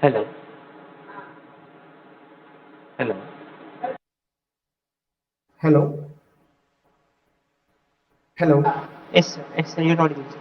Hello. Hello. Hello, hello, Yes, sir. Yes, sir. You're not audible, sir.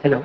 Hello.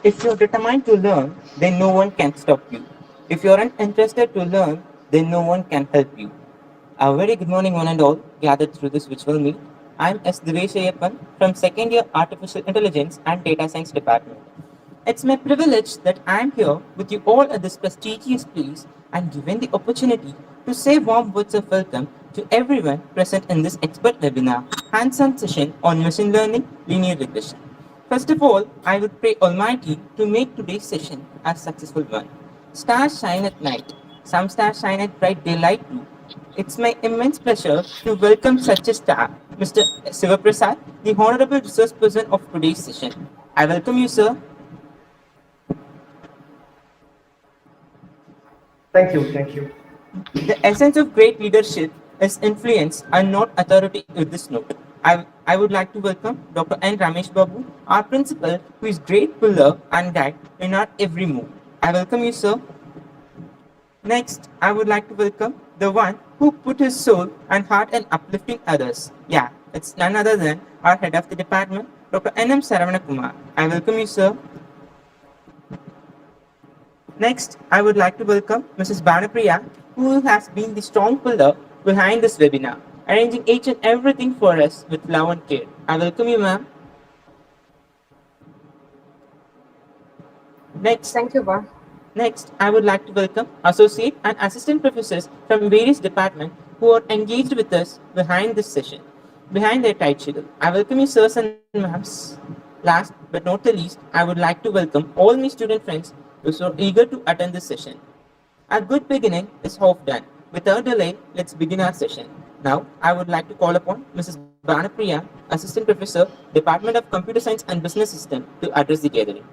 If you're determined to learn, then no one can stop you. If you aren't interested to learn, then no one can help you. A very good morning, one and all, gathered through this virtual meet. I'm S. Diveshayappan from second year Artificial Intelligence and Data Science Department. It's my privilege that I'm here with you all at this prestigious place and given the opportunity to say warm words of welcome to everyone present in this expert webinar, hands-on session on machine learning, linear regression. First of all, I would pray Almighty to make today's session a successful one. Stars shine at night. Some stars shine at bright daylight too. It's my immense pleasure to welcome such a star, Mr. Sivaprasad, the Honorable Resource Person of today's session. I welcome you, sir. Thank you. Thank you. The essence of great leadership is influence and not authority with this note. I would like to welcome Dr. N. Ramesh Babu, our principal, who is great pillar and guide in our every move. I welcome you, sir. Next, I would like to welcome the one who put his soul and heart in uplifting others. Yeah, it's none other than our head of the department, Dr. N. M. Saravanakumar. I welcome you, sir. Next, I would like to welcome Mrs. Banapriya, who has been the strong pillar behind this webinar, arranging each and everything for us with love and care. I welcome you, ma'am. Next, Thank you, Ba. Next, I would like to welcome associate and assistant professors from various departments who are engaged with us behind this session, behind their tight schedule. I welcome you, sirs and ma'ams. Last but not the least, I would like to welcome all my student friends who are so eager to attend this session. A good beginning is half done. Without delay, let's begin our session. Now, I would like to call upon Mrs. Banapriya, Assistant Professor, Department of Computer Science and Business System, to address the gathering.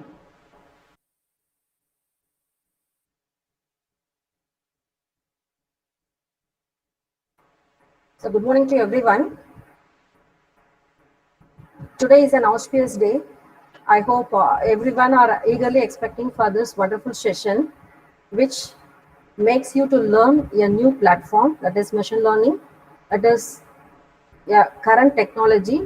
So, good morning to everyone. Today is an auspicious day. I hope everyone are eagerly expecting for this wonderful session, which makes you to learn a new platform, that is machine learning. That is a current technology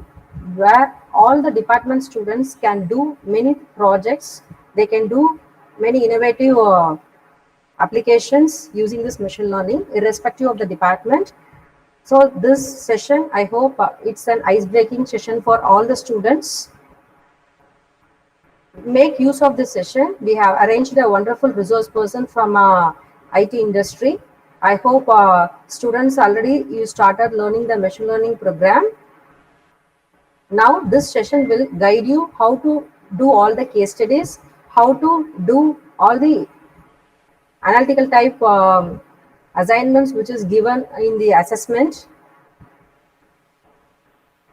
where all the department students can do many projects. They can do many innovative applications using this machine learning, irrespective of the department. So this session, I hope it's an ice-breaking session for all the students. Make use of this session. We have arranged a wonderful resource person from IT industry. I hope students already you started learning the machine learning program. Now this session will guide you how to do all the case studies, how to do all the analytical type assignments which is given in the assessment.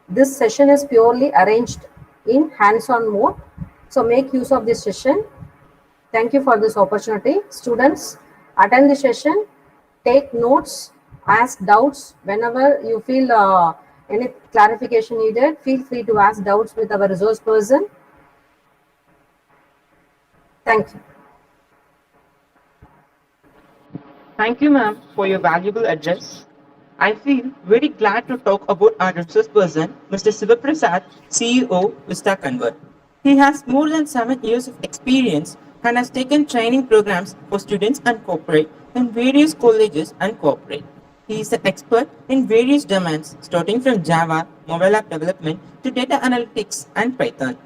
This session is purely arranged in hands-on mode. So make use of this session. Thank you for this opportunity. Students, attend the session, take notes, ask doubts. Whenever you feel any clarification needed, feel free to ask doubts with our resource person. Thank you. Thank you, ma'am, for your valuable address. I feel very glad to talk about our resource person, Mr. Sivaprasad, CEO, Vista Convert. He has more than 7 years of experience and has taken training programs for students and corporate in various colleges and corporate. He is an expert in various domains, starting from Java, mobile app development, to data analytics and Python.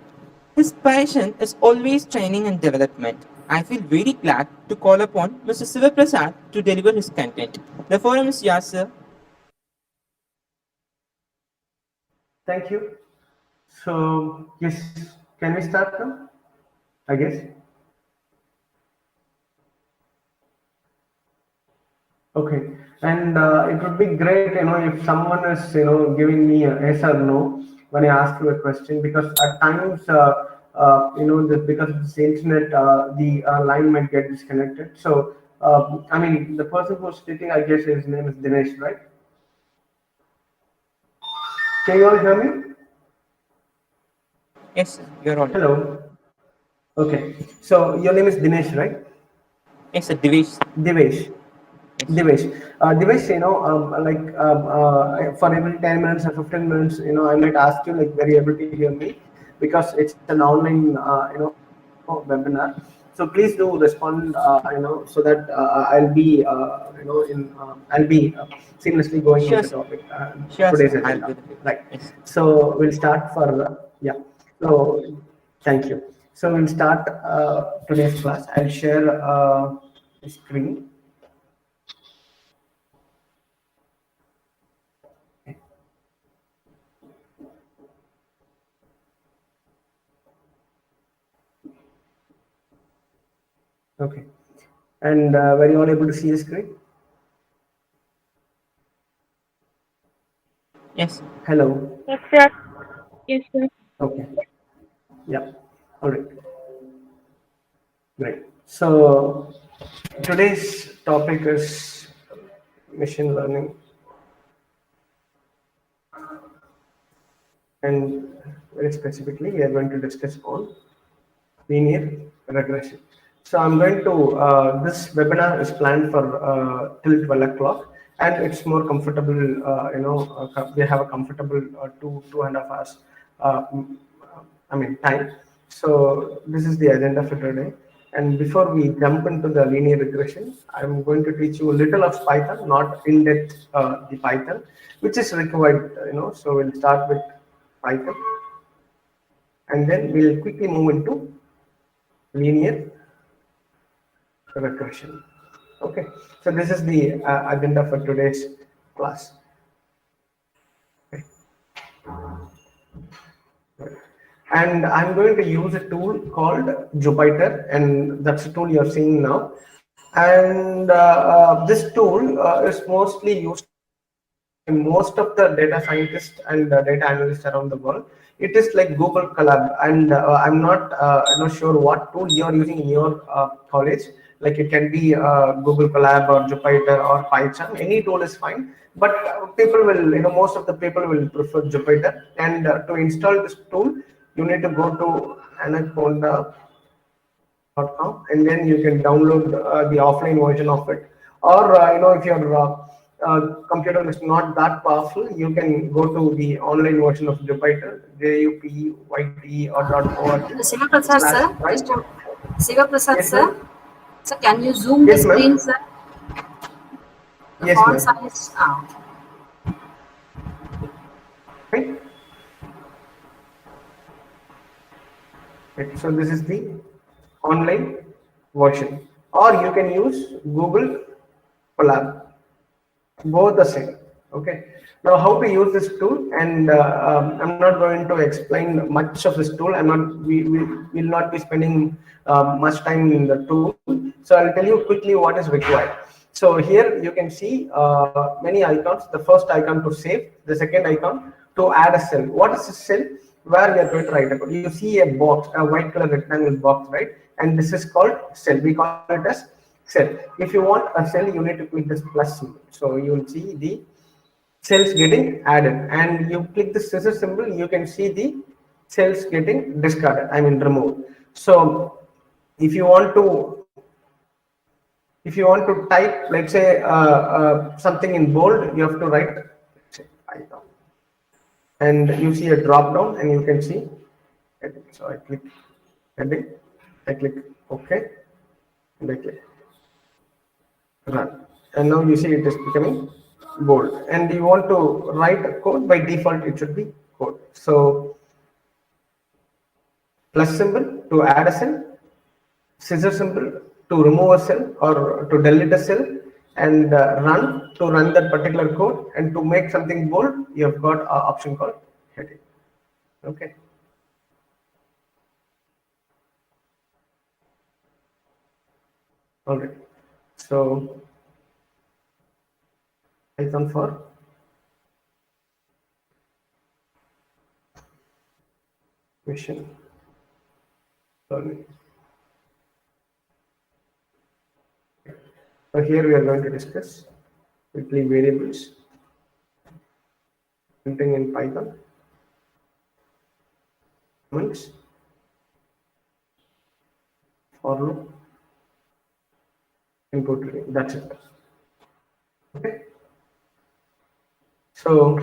His passion is always training and development. I feel very glad to call upon Mr. Sivaprasad to deliver his content. The forum is yours, sir. Thank you. So, yes, can we start now? I guess. Okay. And it would be great, if someone is, giving me a yes or no when I ask you a question, because at times, because of this internet, the line might get disconnected. So, I mean, the person who's speaking, I guess his name is Dinesh, right? Can you all hear me? Yes, sir. You're audible. Hello. Okay. So, your name is Dinesh, right? Yes, sir. Divesh. Devesh. Yes. Devesh, Devesh, for every 10 minutes or 15 minutes, I might ask you, like, were you able to hear me? Because it's an online, platform. webinar. So please do respond, so that I'll be, I'll be seamlessly going Sure, with the sir. topic, Sure, today's sir. I'll agenda. do the paper. Right. Yes. So we'll start for, yeah. So thank you. So we'll start today's class. I'll share the screen. Okay. And were you all able to see the screen? Yes. Hello. Yes, sir. Yes, sir. Okay. Yeah. All right. Great. So today's topic is machine learning, and very specifically, we are going to discuss on linear regression. So I'm going to, this webinar is planned for till 12 o'clock, and it's more comfortable, we have a comfortable 2.5 hours, time. So this is the agenda for today. And before we jump into the linear regression, I'm going to teach you a little of Python, not in depth the Python, which is required, so we'll start with Python, and then we'll quickly move into linear regression. Okay, so this is the agenda for today's class. Okay. And I'm going to use a tool called Jupyter, and that's the tool you're seeing now. And this tool is mostly used by most of the data scientists and data analysts around the world. It is like Google Colab, and I'm not sure what tool you're using in your college. Like it can be Google Colab or Jupyter or Python. Any tool is fine, but people will, most of the people will prefer Jupyter. And to install this tool, you need to go to anaconda.com, and then you can download the offline version of it. Or if your computer is not that powerful, you can go to the online version of Jupyter, JUPYT or .org Siva Prasad slash sir, right. just Siva Prasad Yes, sir. ma'am. So can you zoom the Yes, screen, ma'am. sir? The Yes, font ma'am. size. Right. Right. So this is the online version, or you can use Google Colab. Both the same. Okay. Now, how to use this tool, and I'm not going to explain much of this tool. We will not be spending much time in the tool. So I'll tell you quickly what is required. So here you can see many icons. The first icon to save, the second icon to add a cell. What is a cell? Where we are going to write about. You see a box, a white color rectangle box, right? And this is called cell. We call it as cell. If you want a cell, you need to click this plus symbol. So you will see the cells getting added, and you click the scissor symbol, you can see the cells getting discarded, removed. So if you want to type, let's say something in bold, you have to write, let's say, Python, and you see a drop down, and you can see heading. So I click heading, I click OK, and I click run, and now you see it is becoming bold. And you want to write a code, by default it should be code. So plus symbol to add a cell, scissor symbol to remove a cell or to delete a cell, and run to run that particular code. And to make something bold, you have got an option called heading. Okay. All right. So Python for machine learning. So here we are going to discuss quickly variables, printing in Python, comments, for loop, input reading. That's it. Okay. So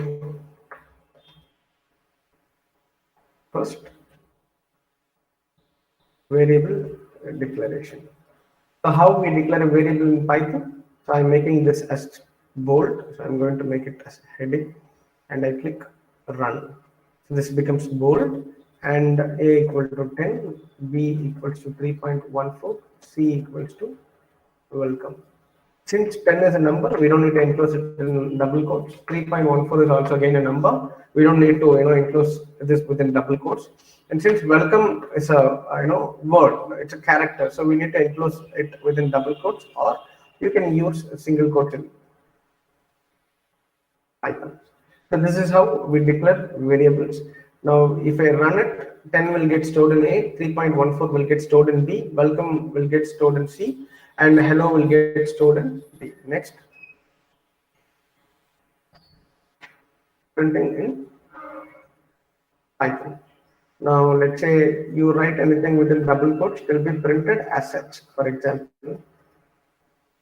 first, variable declaration. So how we declare a variable in Python? So I'm making this as bold. So I'm going to make it as heading and I click run. So this becomes bold and A equal to 10, B equals to 3.14, C equals to welcome. Since 10 is a number, we don't need to enclose it in double quotes. 3.14 is also again a number. We don't need to enclose this within double quotes. And since welcome is a word, it's a character, so we need to enclose it within double quotes, or you can use a single quote in Python. So this is how we declare variables. Now, if I run it, 10 will get stored in A, 3.14 will get stored in B, welcome will get stored in C, and hello will get stored in D. Next, printing in Python. Now, let's say you write anything within double quotes, it will be printed as such. For example,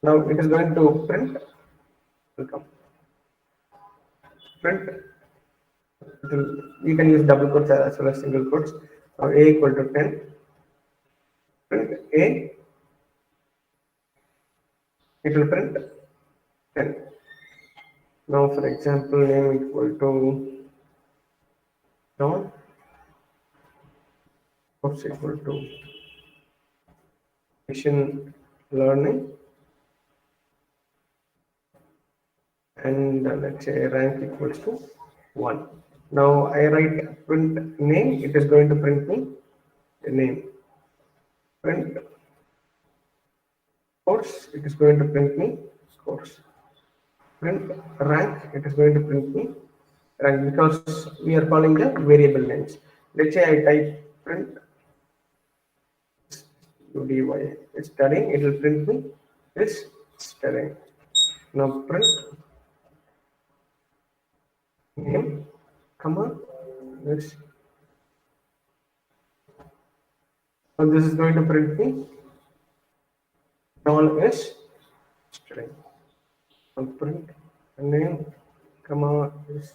now it is going to print welcome. Print, you can use double quotes as well as single quotes. Now, A equal to 10, print A, it will print 10. Now, for example, name equal to John, what's equal to machine learning, and let's say rank equals to 1. Now I write print name, it is going to print me the name. Print course, it is going to print me course. Print rank, it is going to print me rank, because we are calling the variable names. Let's say I type print udy is studying, it will print me this studying. Now print name, comma, this. So this is going to print me John is string. So print name, comma is.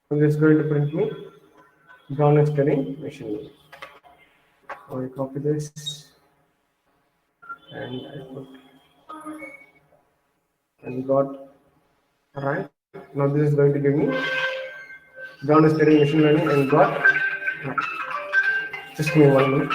So this is going to print me John is studying machine learning. So I copy this and I put and got rank. Now this is going to give me John is studying machine learning and got rank. Just give me 1 minute.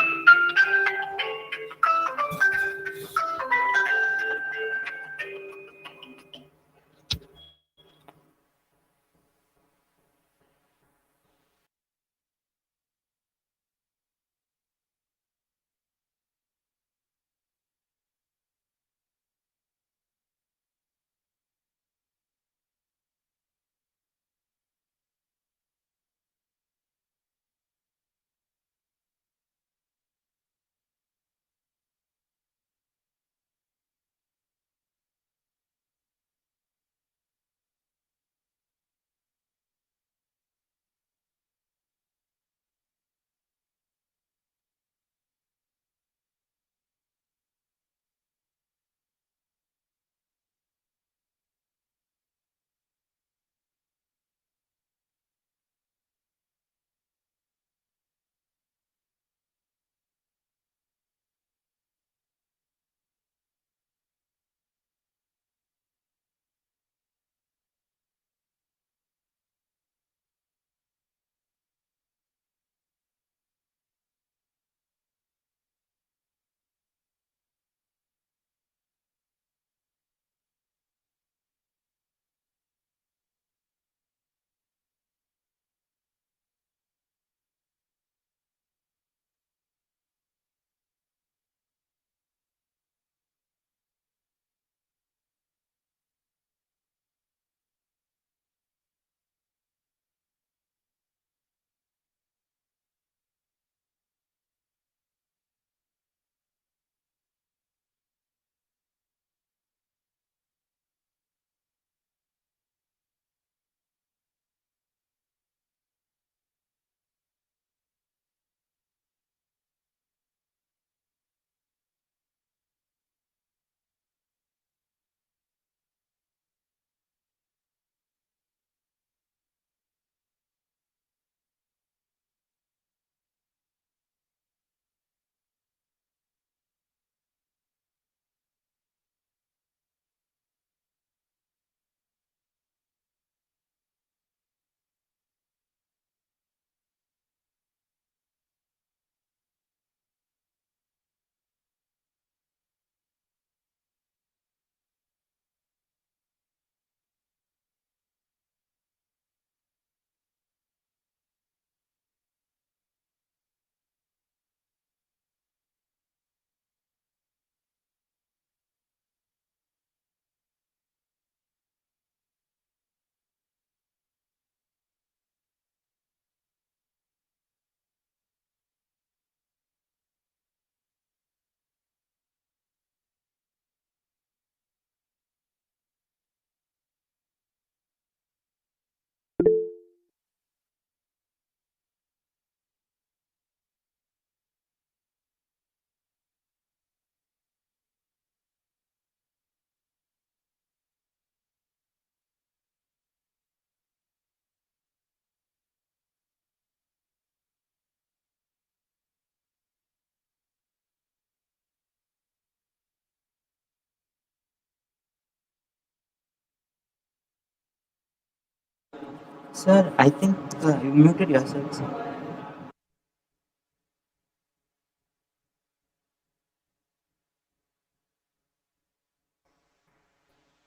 Sir, I think you muted yourself, sir.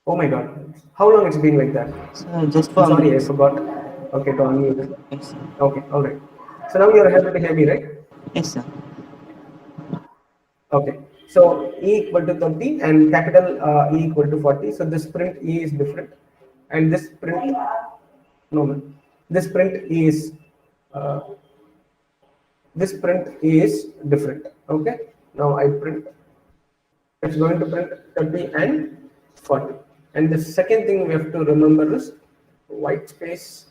Oh my God. How long it's been like that? Sir, just I'm for a sorry, I minute. forgot. Okay, to unmute. Yes, sir. Okay, all right. So now you're able to hear me, right? Yes, sir. Okay. So E equal to 30 and capital E equal to 40. So this print E is different, and this print no man. This print is uh, this print is different. Okay. Now I print. It's going to print 30 and 40. And the second thing we have to remember is white space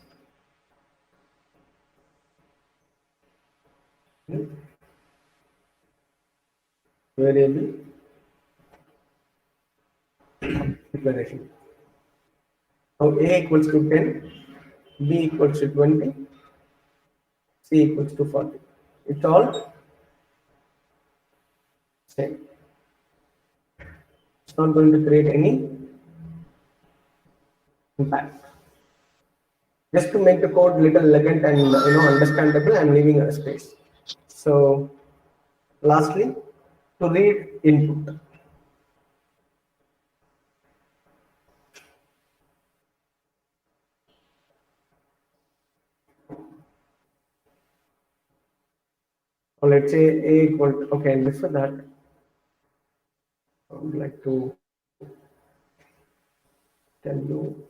variable declaration. Now A equals to 10, B equals to 20, C equals to 40. It's all same. It's not going to create any impact. Just to make the code little elegant and understandable, I'm leaving a space. So lastly, to read input. Or let's say A equal to, okay, and before that, I would like to tell you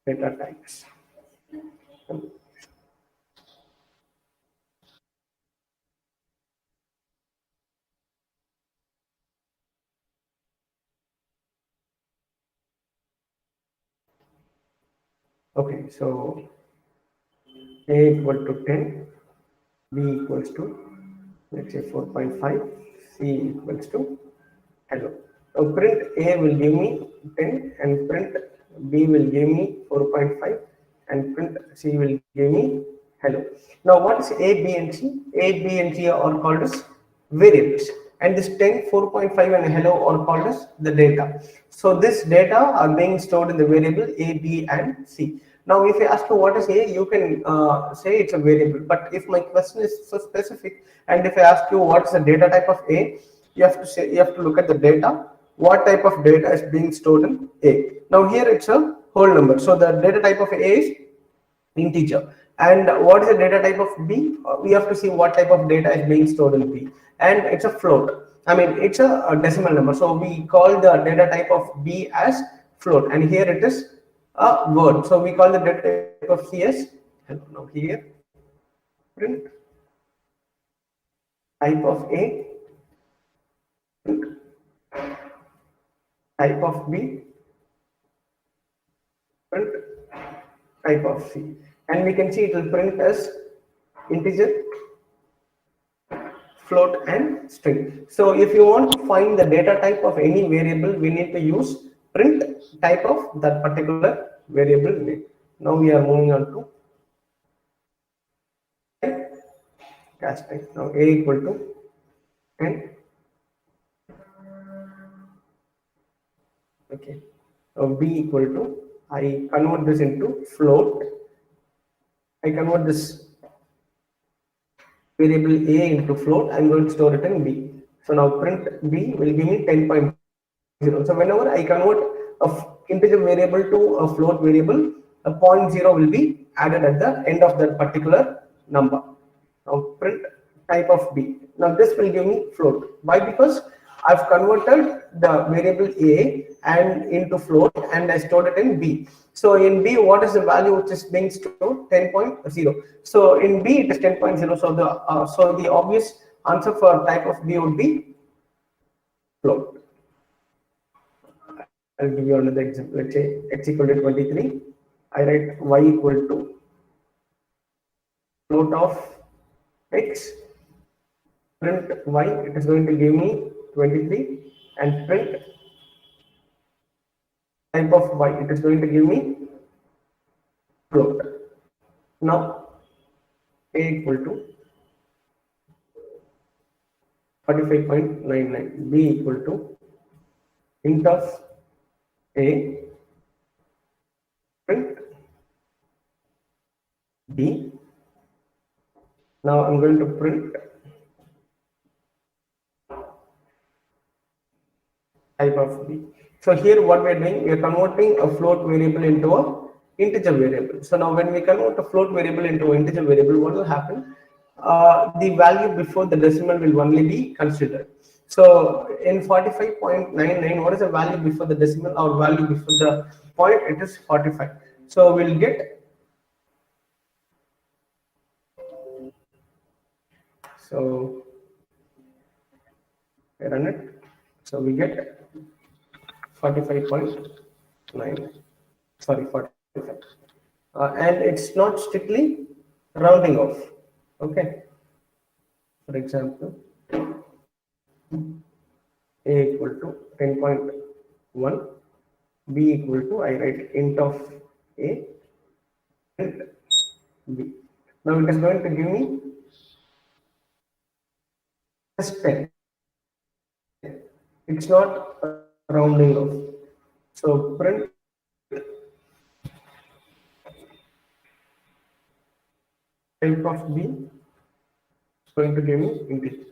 data types. Okay, so A equal to 10, B equals to, let's say 4.5, C equals to hello. Now print A will give me 10 and print B will give me 4.5 and print C will give me hello. Now what is A, B and C? A, B and C are called as variables, and this 10, 4.5 and hello are called as the data. So this data are being stored in the variable A, B and C. Now if I ask you what is A, you can say it's a variable, but if my question is so specific and if I ask you what is the data type of A, you have to look at the data, what type of data is being stored in A. Now here it's a whole number, so the data type of A is integer. And what is the data type of B? We have to see what type of data is being stored in B, and it's a float. I mean, it's a decimal number, so we call the data type of B as float, and here it is a word, so we call the data type of C as hello. Now here print type of A, print type of B, print type of C, and we can see it will print as integer, float and string. So if you want to find the data type of any variable, we need to use print type of that particular variable name. Now we are moving on to casting. Now A equal to n. Okay. Now B equal to, I convert this into float. I convert this variable A into float. I'm going to store it in B. So now print B will give me 10.0. So whenever I convert a integer variable to a float variable, a 0.0 will be added at the end of that particular number. Now print type of B. Now this will give me float. Why? Because I've converted the variable A and into float and I stored it in B. So in B, what is the value which is being stored? 10.0. So in B it is 10.0. So the obvious answer for type of B would be float. I'll give you another example. Let's say x equal to 23. I write y equal to float of x, print y, it is going to give me 23, and print type of y, it is going to give me float. Now a equal to 45.99, b equal to int of a, B. Now I'm going to print type of B. So here what we are doing, we are converting a float variable into a integer variable. So now when we convert a float variable into an integer variable, what will happen? The value before the decimal will only be considered. So in 45.99, what is the value before the decimal or value before the point? It is 45. So we'll get, so I run it. So we get 45.9, sorry, 45. And it's not strictly rounding off. Okay. For example, A equal to 10.1, B equal to, I write int of A and B. Now it is going to give me just 10. It's not rounding off. So print type of B is going to give me integer.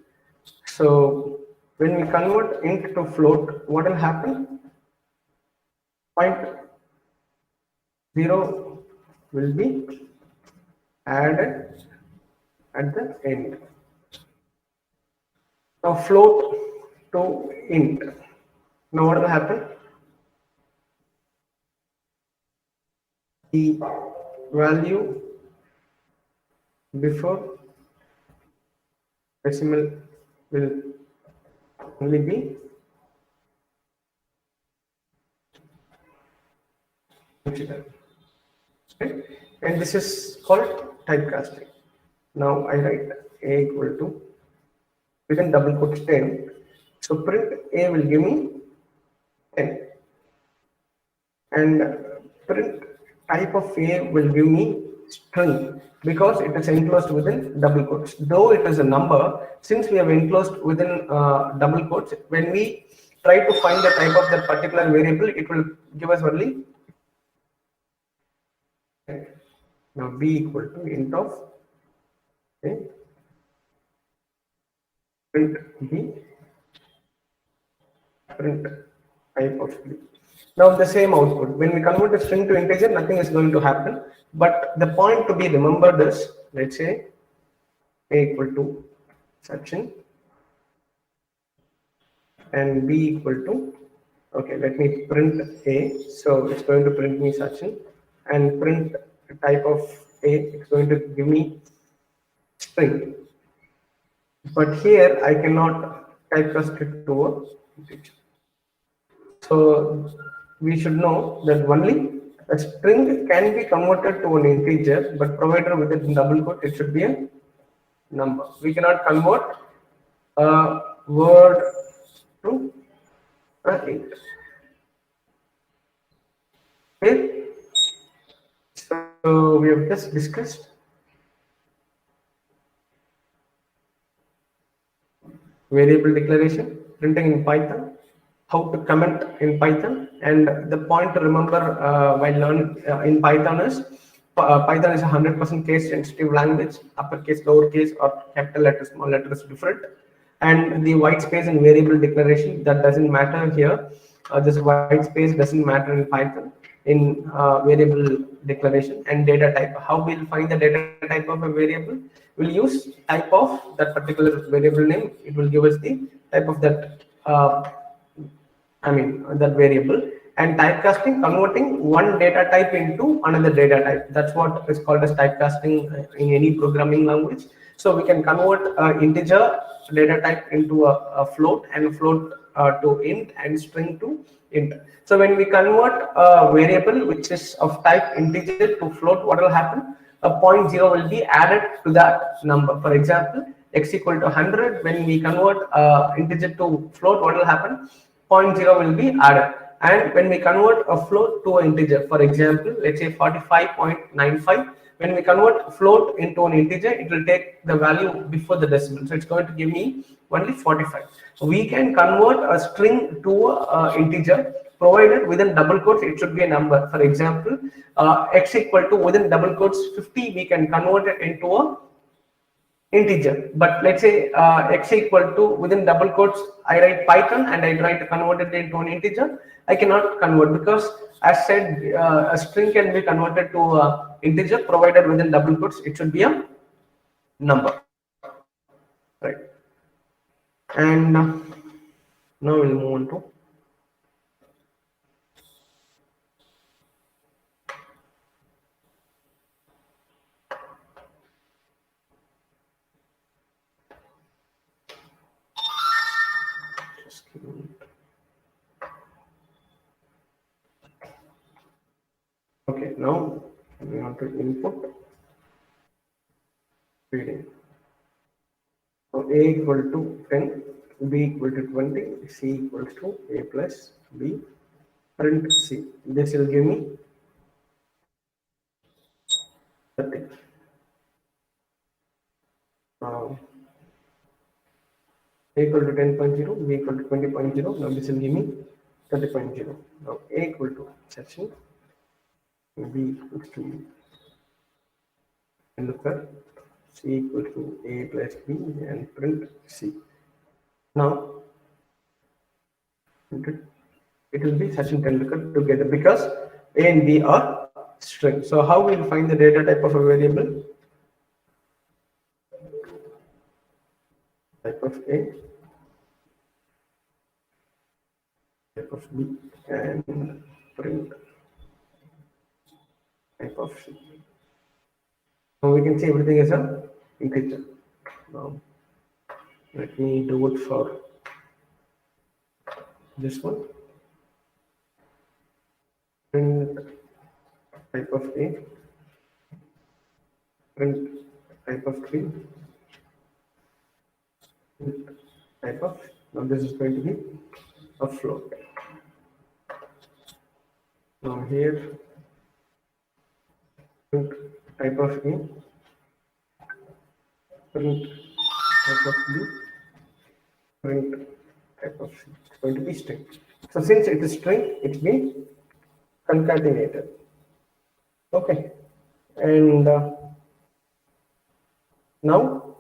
So when we convert int to float, what will happen? Point 0 will be added at the end. Now float to int. Now what will happen? The value before decimal will only be considered. Okay? And this is called typecasting. Now I write A equal to, within double quotes 10. So print A will give me 10. And print type of A will give me string because it is enclosed within double quotes. Though it is a number, since we have enclosed within double quotes, when we try to find the type of that particular variable, it will give us only. Now B equal to int of, okay, print B, print type of B. Now the same output. When we convert a string to integer, nothing is going to happen. But the point to be remembered is, let's say A equal to section and B equal to, okay, let me print A. So it's going to print me section and print type of A. It's going to give me string. But here I cannot typecast it to a integer. So we should know that only a string can be converted to an integer, but provided with a double quote, it should be a number. We cannot convert a word to an int. Okay. So we have just discussed variable declaration, printing in Python, how to comment in Python, and the point to remember while learning in Python is Python is a 100% case sensitive language. Uppercase, lowercase, or capital letters, small letters different, and the white space in variable declaration, that doesn't matter here. This white space doesn't matter in Python in variable declaration. And data type, how we'll find the data type of a variable? We'll use type of that particular variable name. It will give us the type of that that variable. And typecasting, converting one data type into another data type. That's what is called as typecasting in any programming language. So we can convert integer data type into a float, and float to int, and string to int. So when we convert a variable which is of type integer to float, what will happen? A 0.0 will be added to that number. For example, x equal to 100. When we convert integer to float, what will happen? 0.0 will be added. And when we convert a float to an integer, for example, let's say 45.95, when we convert float into an integer, it will take the value before the decimal. So it's going to give me only 45. So we can convert a string to an integer provided within double quotes it should be a number. For example, x equal to within double quotes 50, we can convert it into a integer. But let's say x equal to within double quotes, I write Python and I try to convert it into an integer. I cannot convert because, as said, a string can be converted to integer provided within double quotes it should be a number, right? And now we'll move on to okay. Now we want to input reading. So a equal to 10, b equal to 20, c equals to a plus b, print c. This will give me 30. Now a equal to 10.0, b equal to 20.0. Now this will give me 30.0. Now a equal to section, b equals to and look at c equal to a plus b and print c. Now it will be section 10 lookup together because a and b are string. So how we'll find the data type of a variable? Type of a, type of b, and print type of c. Now we can see everything is a integer. Now let me do it for this one. Print type of a, print type of b, print type of. Now this is going to be a float. Now here print type of a, print type of b, print type of c. It's going to be string. So since it is string, it's been concatenated. Okay, and now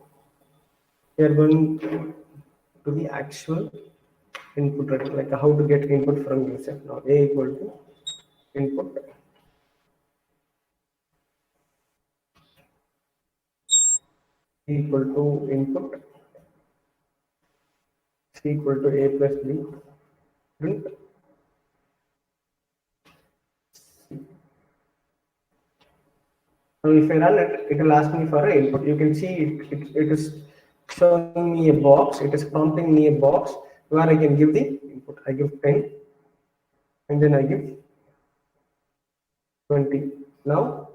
we are going to the actual input, like how to get input from user. Now a equal to input equal to input c equal to a plus b, print c. Now if I run it, it will ask me for an input. You can see it is showing me a box. It is prompting me a box where I can give the input. I give 10 and then I give 20. Now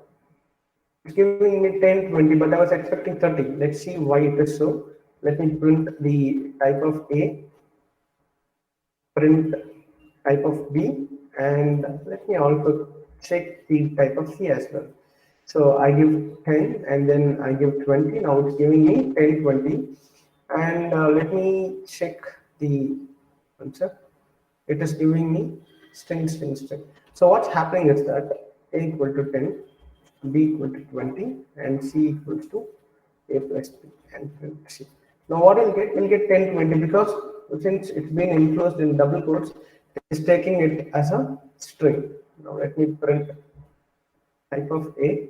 it's giving me 10, 20, but I was expecting 30. Let's see why it is so. Let me print the type of A, print type of B, and let me also check the type of C as well. So I give 10 and then I give 20. Now it's giving me 10, 20. And let me check the answer. It is giving me string, string, string. So what's happening is that A equal to 10, B equal to 20, and C equals to A plus B and print C. Now what we'll get? We'll get 10, 20 because since it's been enclosed in double quotes, it's taking it as a string. Now let me print type of A,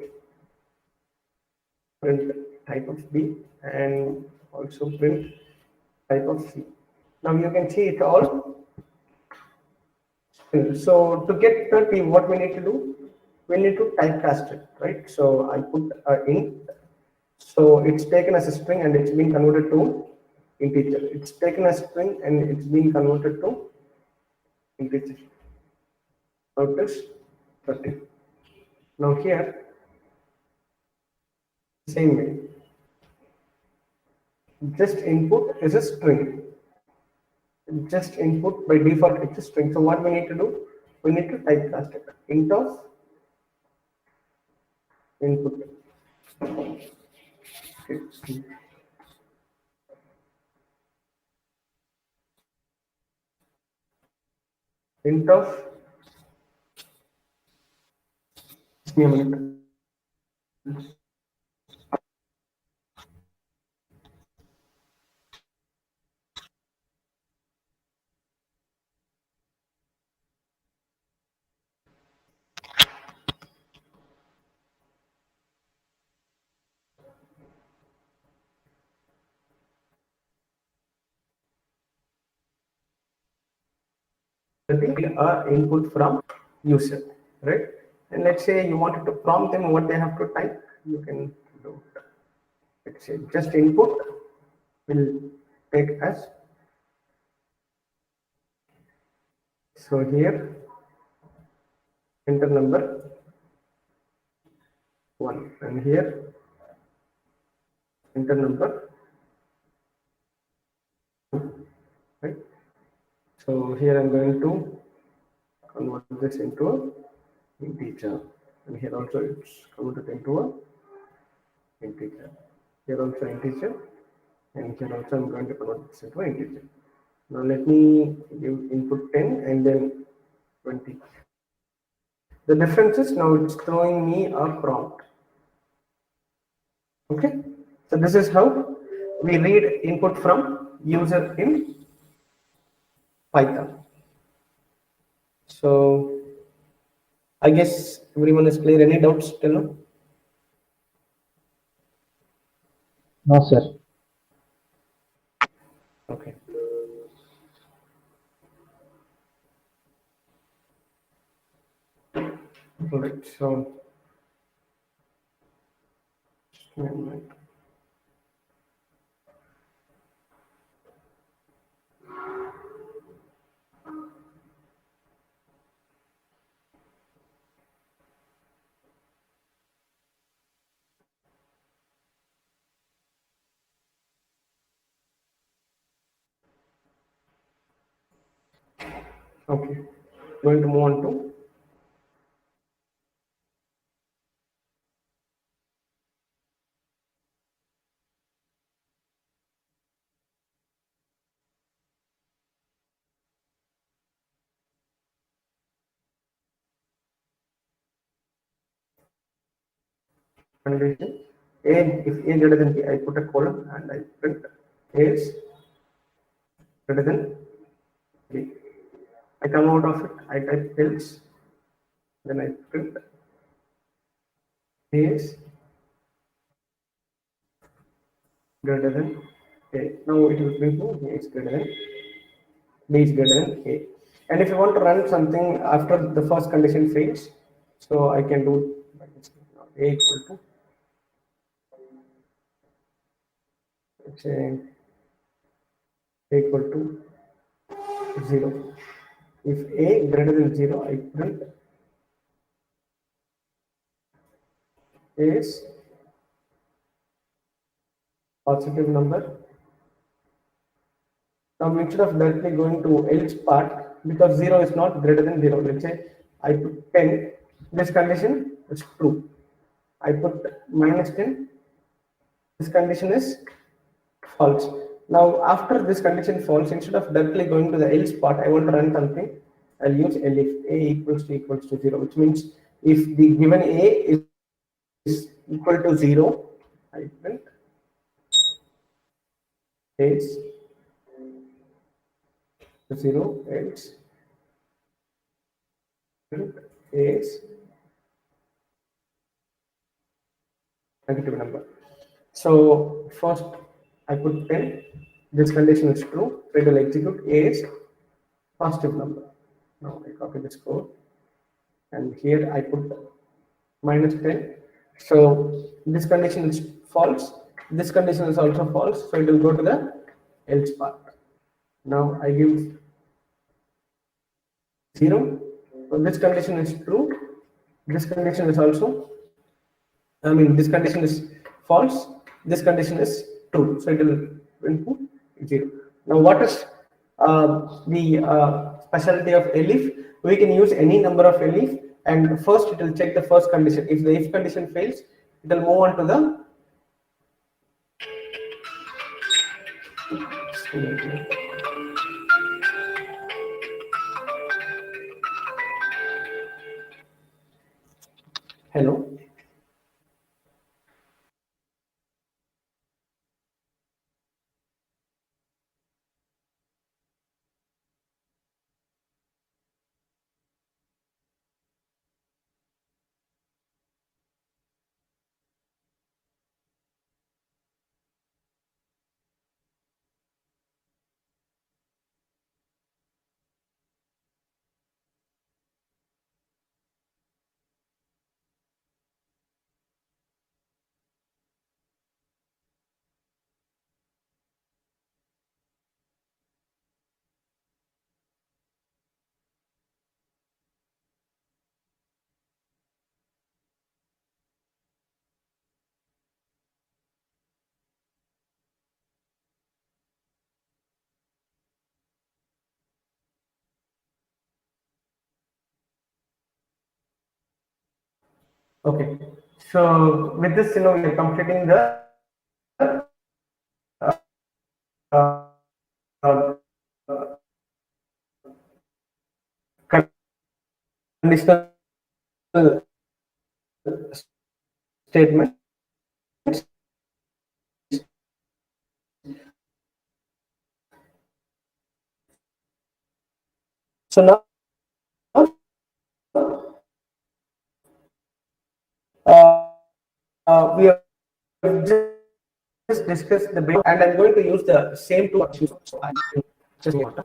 print type of B, and also print type of C. Now you can see it all. So to get 30, what we need to do? We need to typecast it, right? So I put int. So it's taken as a string and it's been converted to integer. It's taken as string and it's been converted to integer. Now it is 30. Now here, same way. Just input is a string. Just input by default it's a string. So what we need to do? We need to typecast it. Int of input. Okay. int of, just give me a minute. Input from user, right? And let's say you wanted to prompt them what they have to type, you can do it. Let's say just input will take as, so here enter number 1, and here enter number 2, right? So here I'm going to convert this into a integer, and here also it's converted into a integer. Here also integer, and here also I'm going to convert this into an integer. Now let me give input 10 and then 20. The difference is now it's throwing me a prompt. Okay, so this is how we read input from user in Python. So I guess everyone is clear. Any doubts till now? No, sir. Okay. All right. So just give me a minute. Okay. Going to move on to condition. A, if A greater than B, I put a colon and I print A is greater than B. I come out of it, I type else, then I print A is greater than A. Now it will print A is greater than B is greater than A. And if you want to run something after the first condition fails, so I can do A equal to, let's say A equal to 0. If A greater than 0, I print A is positive number. Now instead of directly going to else part, because 0 is not greater than 0, let's say I put 10, this condition is true. I put minus 10, this condition is false. Now after this condition false, instead of directly going to the else part, I want to run something. I'll use elif A equals to 0, which means if the given A is equal to 0, I print A is 0, else print A is negative number. So first I put 10, this condition is true, so it will execute A is positive number. Now I copy this code and here I put minus 10. So this condition is false, this condition is also false, so it will go to the else part. Now I give 0, so this condition is true, this condition is also, this condition is false, this condition is true, so it will input 0. Now what is the specialty of elif? We can use any number of elif, and first it will check the first condition. If the if condition fails, it will move on to the Hello. Okay. So with this, we are completing the uh, conditional statements. So now we have just discussed the basic, and I'm going to use the same tool. So I just water.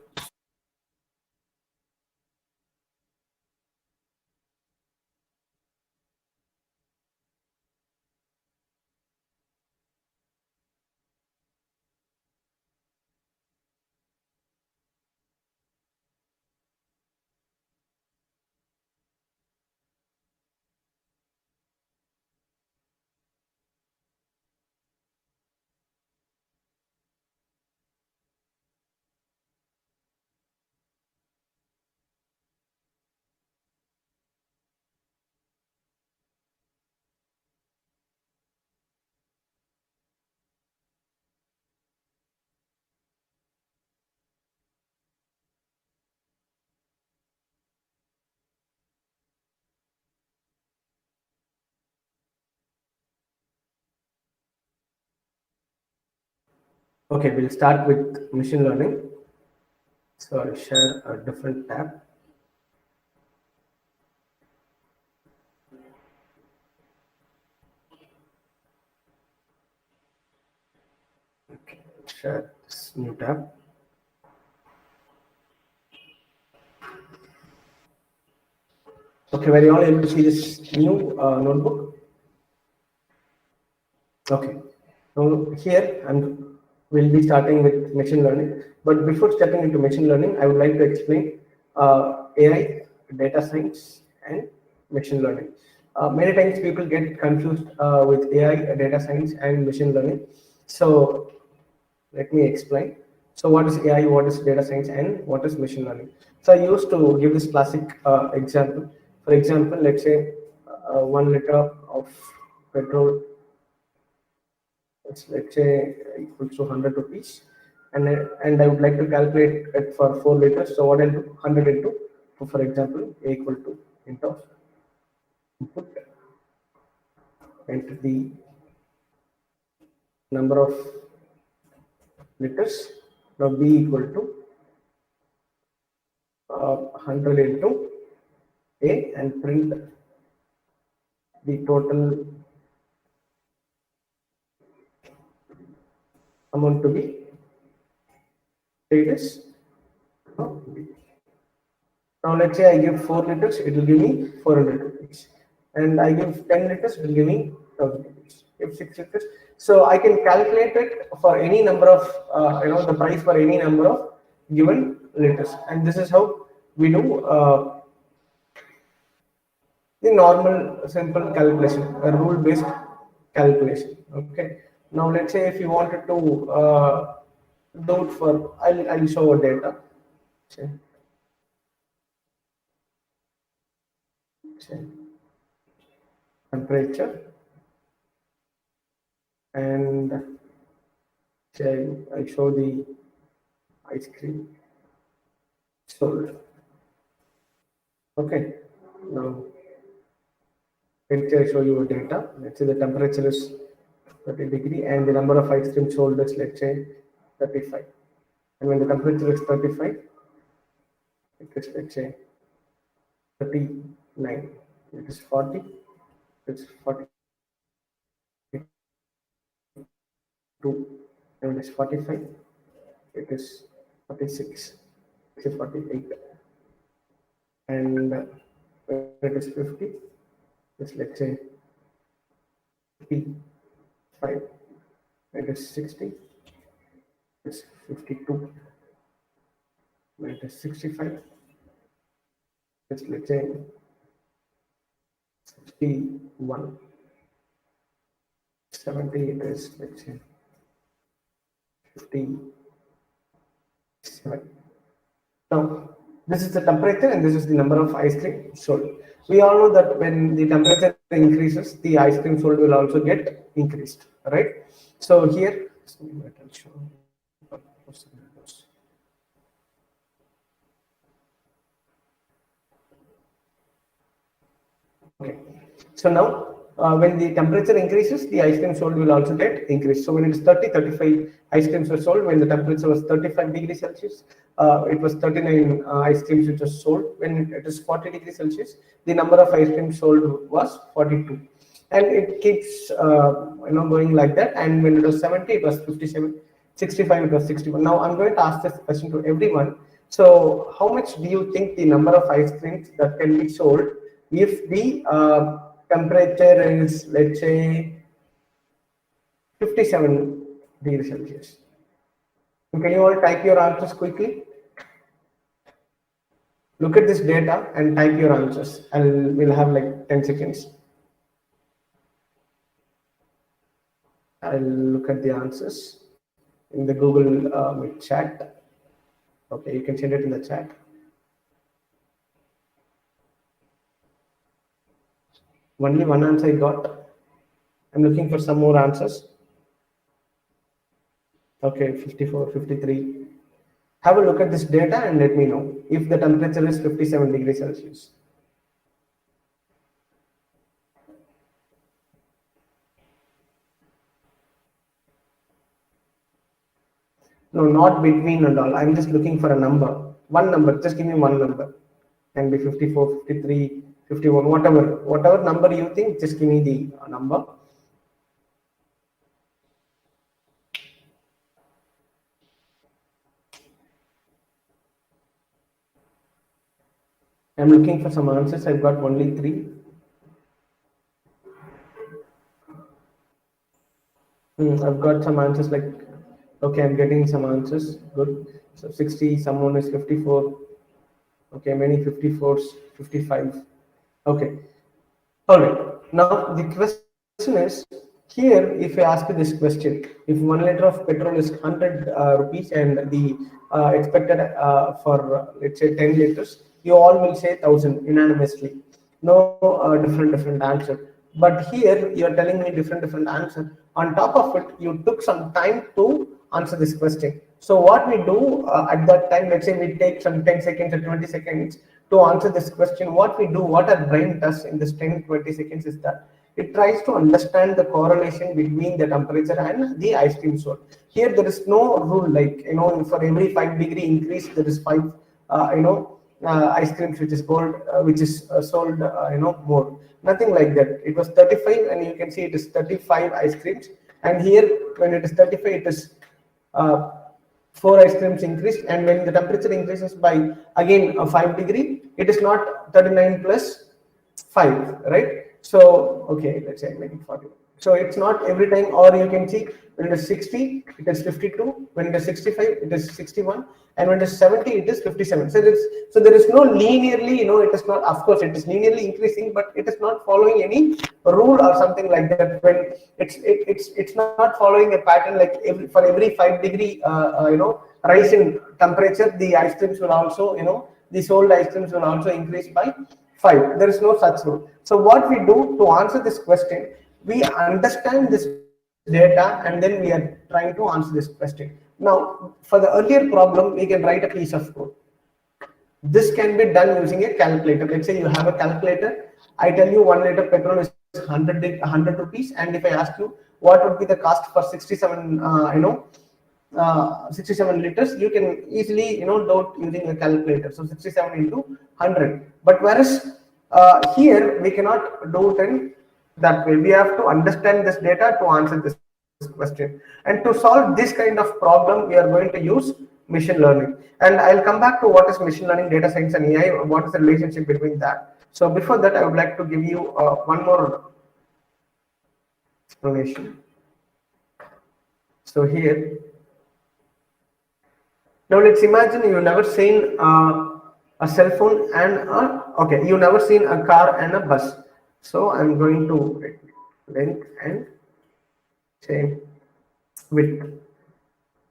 Okay, we'll start with machine learning. So I'll share a different tab. Okay, share this new tab. Okay, were you all able to see this new notebook? Okay. So here we'll be starting with machine learning. But before stepping into machine learning, I would like to explain AI, data science, and machine learning. Many times people get confused with AI, data science, and machine learning. So let me explain. So what is AI, what is data science, and what is machine learning? So I used to give this classic example. For example, let's say 1 liter of petrol, let's say equals to 100 rupees, and I would like to calculate it for 4 liters. So what I'll do, 100 into, for example, A equal to into input, enter the number of liters. Now B equal to 100 into A, and print the total amount to be liters. Now let's say I give 4 liters, it will give me 400 rupees. And I give 10 liters, it will give me 1000 rupees. If 6 liters, so I can calculate it for any number of, the price for any number of given liters. And this is how we do the normal simple calculation, a rule based calculation. Okay. Now let's say if you wanted to do it for, I'll show a data. Say, say temperature, and say I show the ice cream sold. Okay. Now Let's say I show you a data. Let's say the temperature is 30 degree and the number of ice cream sold is, let's say, 35. And when the temperature is 35, it is, let's say, 39. It is 40. It's 42. And it is 45. It is 46. It is 48. And when it is 50, it's, let's say, 55. It is 60. It's 52. When it is 65, it's, let's say, 61. 70, it is, let's say, 57. Now, this is the temperature and this is the number of ice cream sold. We all know that when the temperature increases, the ice cream sold will also get increased, right? So here, okay. So now, when the temperature increases, the ice cream sold will also get increased. So when it is 30, 35 ice creams were sold. When the temperature was 35 degrees Celsius, it was 39 ice creams which was sold. When it is 40 degrees Celsius, the number of ice creams sold was 42. And it keeps going like that. And when it was 70, it was 57. 65, it was 61. Now I'm going to ask this question to everyone. So how much do you think the number of ice creams that can be sold if the temperature is, let's say, 57 degrees Celsius? Can you all type your answers quickly? Look at this data and type your answers. We'll have like 10 seconds. I'll look at the answers in the Google chat. Okay, you can send it in the chat. Only one answer I got. I'm looking for some more answers. Okay, 54, 53. Have a look at this data and let me know if the temperature is 57 degrees Celsius. No, not between and all. I'm just looking for a number. One number. Just give me one number. Can be 54, 53, 51, whatever number you think, just give me the number. I'm looking for some answers. I've got only 3. I've got some answers like, okay, I'm getting some answers. Good. So 60, someone is 54. Okay, many 54s, 55. Okay. All right. Now the question is, here, if I ask you this question, if 1 liter of petrol is 100 rupees and the expected for let's say 10 liters, you all will say 1000 unanimously. No different answer. But here you are telling me different answer. On top of it, you took some time to answer this question. So what we do at that time, let's say we take some 10 seconds or 20 seconds to answer this question. What we do, what our brain does in this 10-20 seconds is that it tries to understand the correlation between the temperature and the ice cream sold. Here there is no rule like, for every 5-degree increase there is 5 ice creams which is sold more. Nothing like that. It was 35 and you can see it is 35 ice creams, and here when it is 35 it is 4 ice creams increased, and when the temperature increases by again 5-degree, it is not 39 plus 5, right? So okay, let's say make it 40. So it's not every time, or you can see when it is 60, it is 52. When it is 65, it is 61, and when it is 70, it is 57. So there is no linearly, it is not. Of course, it is linearly increasing, but it is not following any rule or something like that. When it's not following a pattern like for every 5-degree rise in temperature, the ice creams will also the sold ice creams will also increase by 5. There is no such rule. So what we do to answer this question, we understand this data and then we are trying to answer this question. Now, for the earlier problem, we can write a piece of code. This can be done using a calculator. Let's say you have a calculator. I tell you 1 liter petrol is 100 rupees, and if I ask you what would be the cost for 67 67 liters, you can easily do it using a calculator. So 67 into 100. But whereas here we cannot do it in that way. We have to understand this data to answer this question. And to solve this kind of problem, we are going to use machine learning. And I'll come back to what is machine learning, data science, and AI. What is the relationship between that? So before that, I would like to give you one more explanation. So here, now let's imagine you never seen a cell phone and you never seen a car and a bus. So I'm going to length and say width.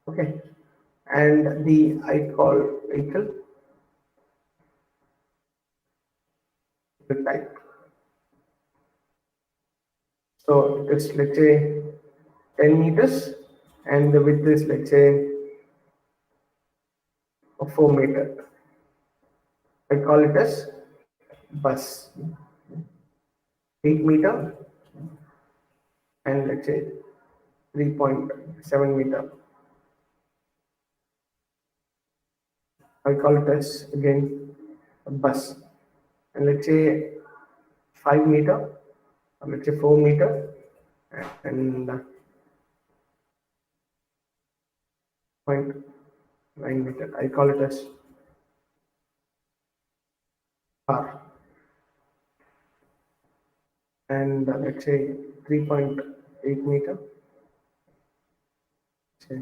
Okay, and the I call vehicle type. So it's, let's say, 10 meters, and the width is, let's say, 4 meter. I call it as bus. 8 meter, and let's say 3.7 meter. I call it as, again, a bus. And let's say 5 meter, or let's say 4 meter, and 0.9 meter. I call it as car. And let's say 3.8 meter, say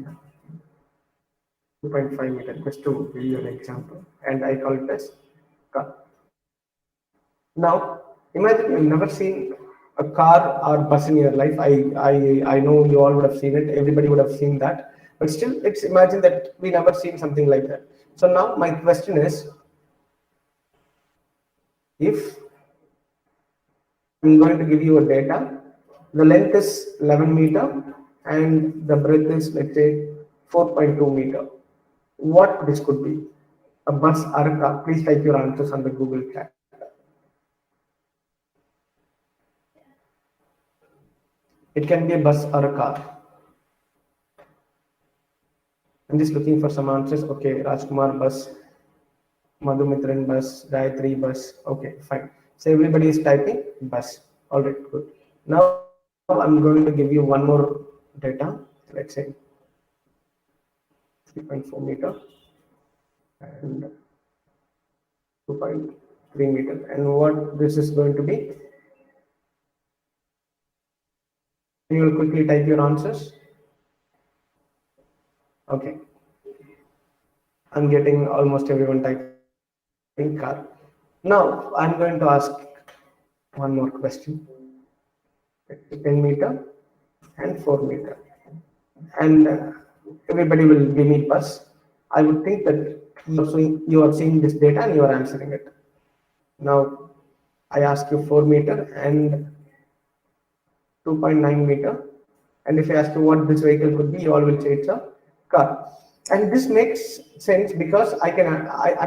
2.5 meter, just to give you an example. And I call it as car. Now, imagine you've never seen a car or bus in your life. I know you all would have seen it. Everybody would have seen that. But still, let's imagine that we never seen something like that. So now my question is, if I'm going to give you a data, the length is 11 meter and the breadth is, let's say, 4.2 meter. What this could be? A bus or a car? Please type your answers on the Google chat. It can be a bus or a car. I'm just looking for some answers. Okay, Rajkumar bus, Madhumitran bus, Gayatri bus. Okay, fine. So everybody is typing bus. All right, good. Now I'm going to give you one more data. Let's say 3.4 meter and 2.3 meter. And what this is going to be? You will quickly type your answers. Okay. I'm getting almost everyone typing car. Now I'm going to ask one more question. 10 meter and 4 meter. And everybody will give me bus. I would think that you are seeing this data and you are answering it. Now I ask you 4 meter and 2.9 meter. And if I ask you what this vehicle could be, you all will say it's a car. And this makes sense because at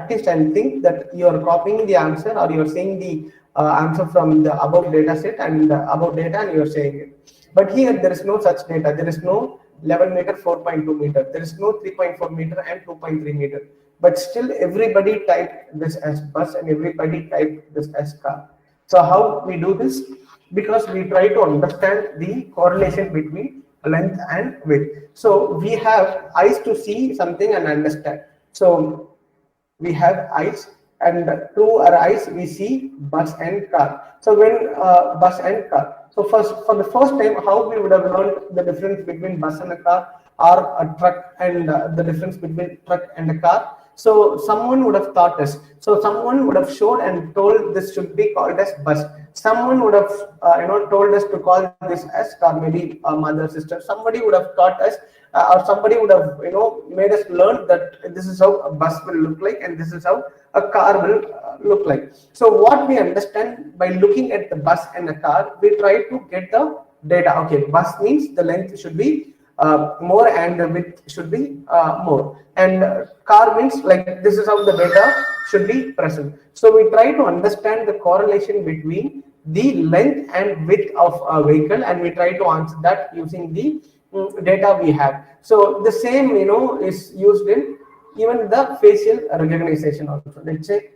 least I think that you are copying the answer, or you are saying the answer from the above data set and the above data, and you are saying it. But here there is no such data. There is no 11 meter, 4.2 meter. There is no 3.4 meter and 2.3 meter. But still everybody typed this as bus and everybody typed this as car. So how we do this? Because we try to understand the correlation between length and width. So we have eyes to see something and understand. So we have eyes, and through our eyes we see bus and car. So when bus and car. So for the first time, how we would have learned the difference between bus and a car, or a truck and the difference between truck and a car. So someone would have taught us. So someone would have showed and told this should be called as bus. Someone would have told us to call this as car, maybe a mother, sister. Somebody would have taught us, or somebody would have made us learn that this is how a bus will look like and this is how a car will look like. So what we understand by looking at the bus and a car, we try to get the data. Okay, bus means the length should be more and the width should be more, and car means this is how the data should be present. So we try to understand the correlation between the length and width of a vehicle, and we try to answer that using the data we have. So the same, is used in even the facial recognition also. Let's say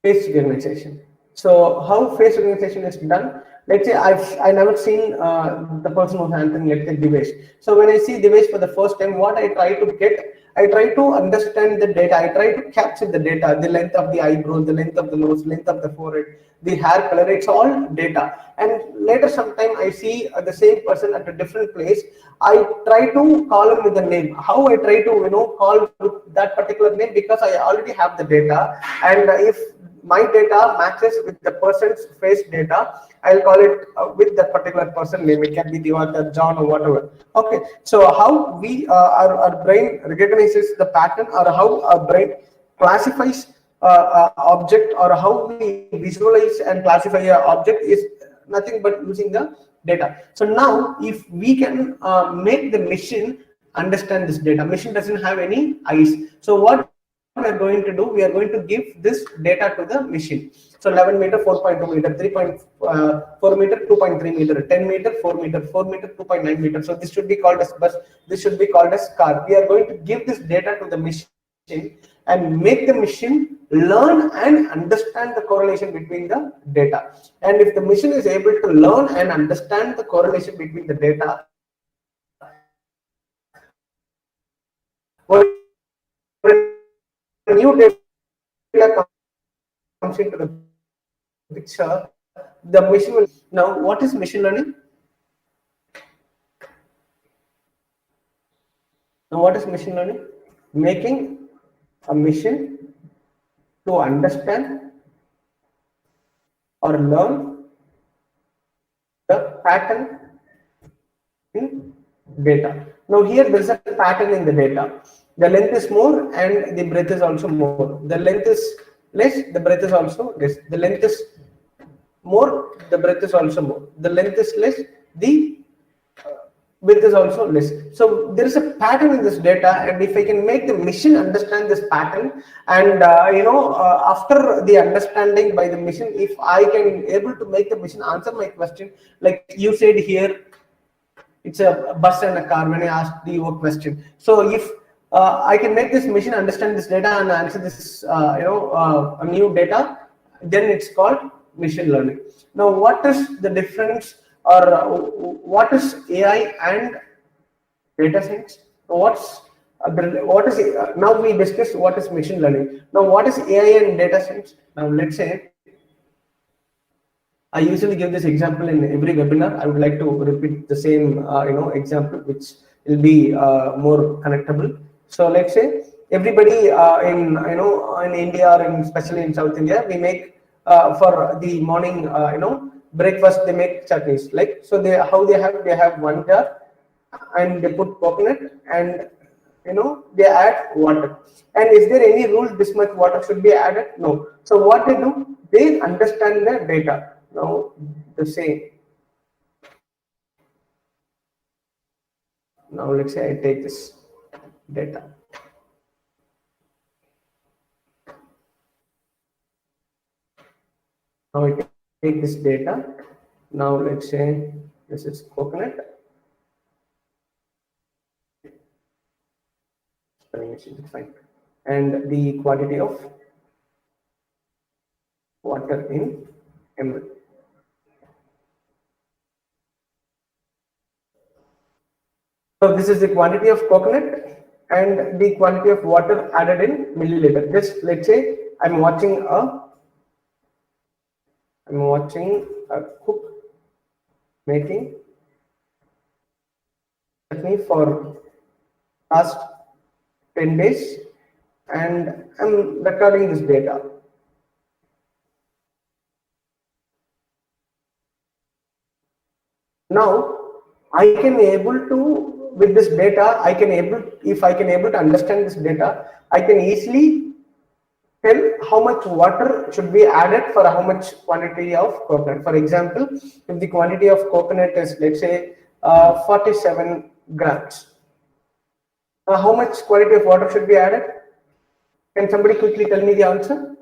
face recognition. So how face recognition is done? Let's say I never seen the person who's answering, let's say Divesh. So when I see Divesh for the first time, what I try to get, I try to understand the data. I try to capture the data, the length of the eyebrows, the length of the nose, length of the forehead, the hair color. It's all data. And later sometime I see the same person at a different place. I try to call him with a name. How I try to call with that particular name, because I already have the data, and if my data matches with the person's face data, I'll call it with that particular person name. It can be Diwakar, John, or whatever. Okay, so how we our brain recognizes the pattern, or how our brain classifies object, or how we visualize and classify an object is nothing but using the data. So now if we can make the machine understand this data, machine doesn't have any eyes. So what we are going to do, we are going to give this data to the machine. So 11 meter, 4.2 meter, 3.4 meter, 2.3 meter, 10 meter, 4 meter, 4 meter, 2.9 meter. So this should be called as bus, this should be called as car. We are going to give this data to the machine and make the machine learn and understand the correlation between the data. And if the machine is able to learn and understand the correlation between the data, when new data comes into the picture, the machine will. Now, what is machine learning? Now, what is machine learning? Making a machine to understand or learn the pattern in data. Now here there is a pattern in the data. The length is more and the breadth is also more. The length is less, the breadth is also less. The length is more, the breadth is also more. The length is less, the width is also less. So there is a pattern in this data, and if I can make the machine understand this pattern, and after the understanding by the machine, if I can able to make the machine answer my question, like you said here, it's a bus and a car when I asked you a question. So if I can make this machine understand this data and answer this a new data, then it's called machine learning. Now what is the difference, or what is AI and data science? What is now we discussed what is machine learning. Now what is AI and data science? Now let's say I usually give this example in every webinar. I would like to repeat the same example, which will be more connectable. So let's say everybody in India, or especially in South India, we make for the morning breakfast, they make chutneys. Like, so they have one jar, and they put coconut, and they add water. And is there any rule this much water should be added? No. So what they do, they understand the data. Now the same. Now let's say I take this data. Now I take this data. Now let's say this is coconut. Fine. And the quantity of water in ml. So this is the quantity of coconut and the quantity of water added in milliliter. Just let's say I'm watching a cook making chutney for past 10 days, and I'm recording this data. Now I can able to, with this data, if I can able to understand this data, I can easily tell how much water should be added for how much quantity of coconut. For example, if the quantity of coconut is, let's say 47 grams, how much quantity of water should be added? Can somebody quickly tell me the answer?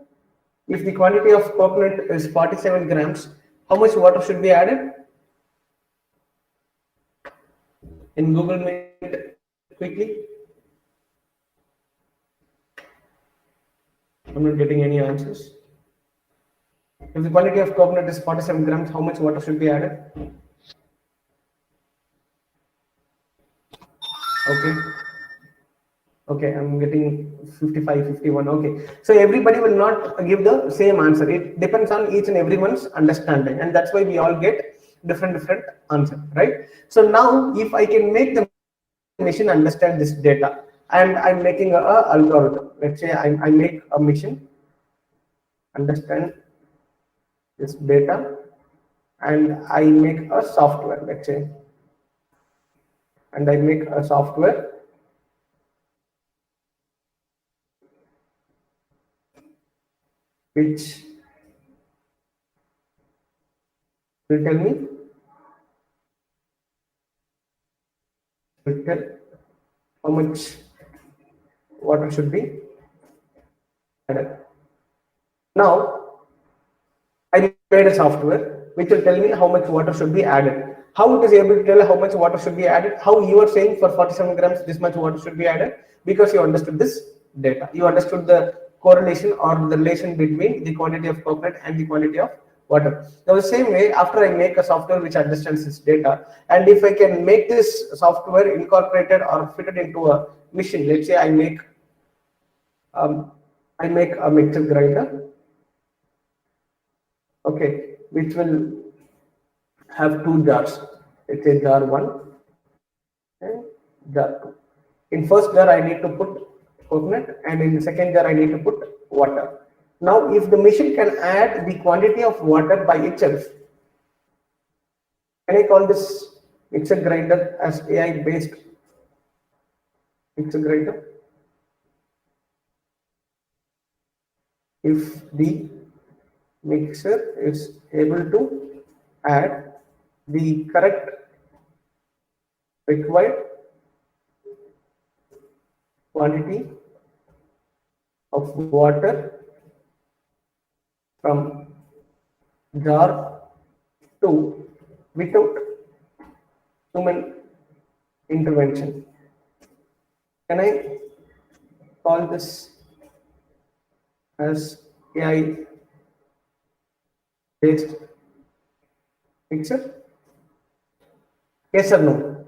If the quantity of coconut is 47 grams, how much water should be added? In Google Meet, quickly. I'm not getting any answers. If the quantity of coconut is 47 grams, how much water should be added? Okay. Okay, I'm getting 55, 51. Okay. So everybody will not give the same answer. It depends on each and everyone's understanding. And that's why we all get different answer, right? So now if I can make the machine understand this data and I'm making a algorithm. Let's say I make a machine understand this data and I make a software, let's say, and I make a software which will tell me how much water should be added. Now I made a software which will tell me how much water should be added. How it is able to tell how much water should be added? How you are saying for 47 grams this much water should be added? Because you understood this data. You understood the correlation or the relation between the quantity of coconut and the quantity of water. Now the same way, after I make a software which understands this data, and if I can make this software incorporated or fitted into a machine, let's say I make a mixer grinder, okay, which will have two jars. Let's say jar 1 and jar 2. In first jar I need to put coconut and in the second jar I need to put water. Now if the machine can add the quantity of water by itself, can I call this mixer grinder as AI based mixer grinder? If the mixer is able to add the correct required quantity of water from jar 2 without human intervention. Can I call this as AI based mixer? Yes or no?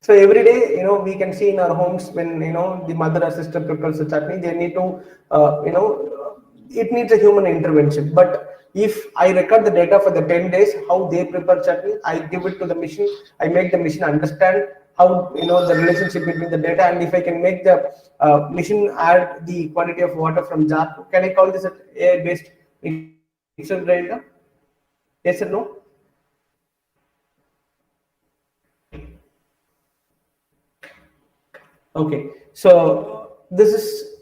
So every day, we can see in our homes when the mother or sister prepares a chutney, they need to, it needs a human intervention. But if I record the data for the 10 days, how they prepare chutney, I give it to the machine. I make the machine understand how the relationship between the data, and if I can make the machine add the quantity of water from jar, can I call this an AI-based mixer grinder? Yes or no? Okay, so this is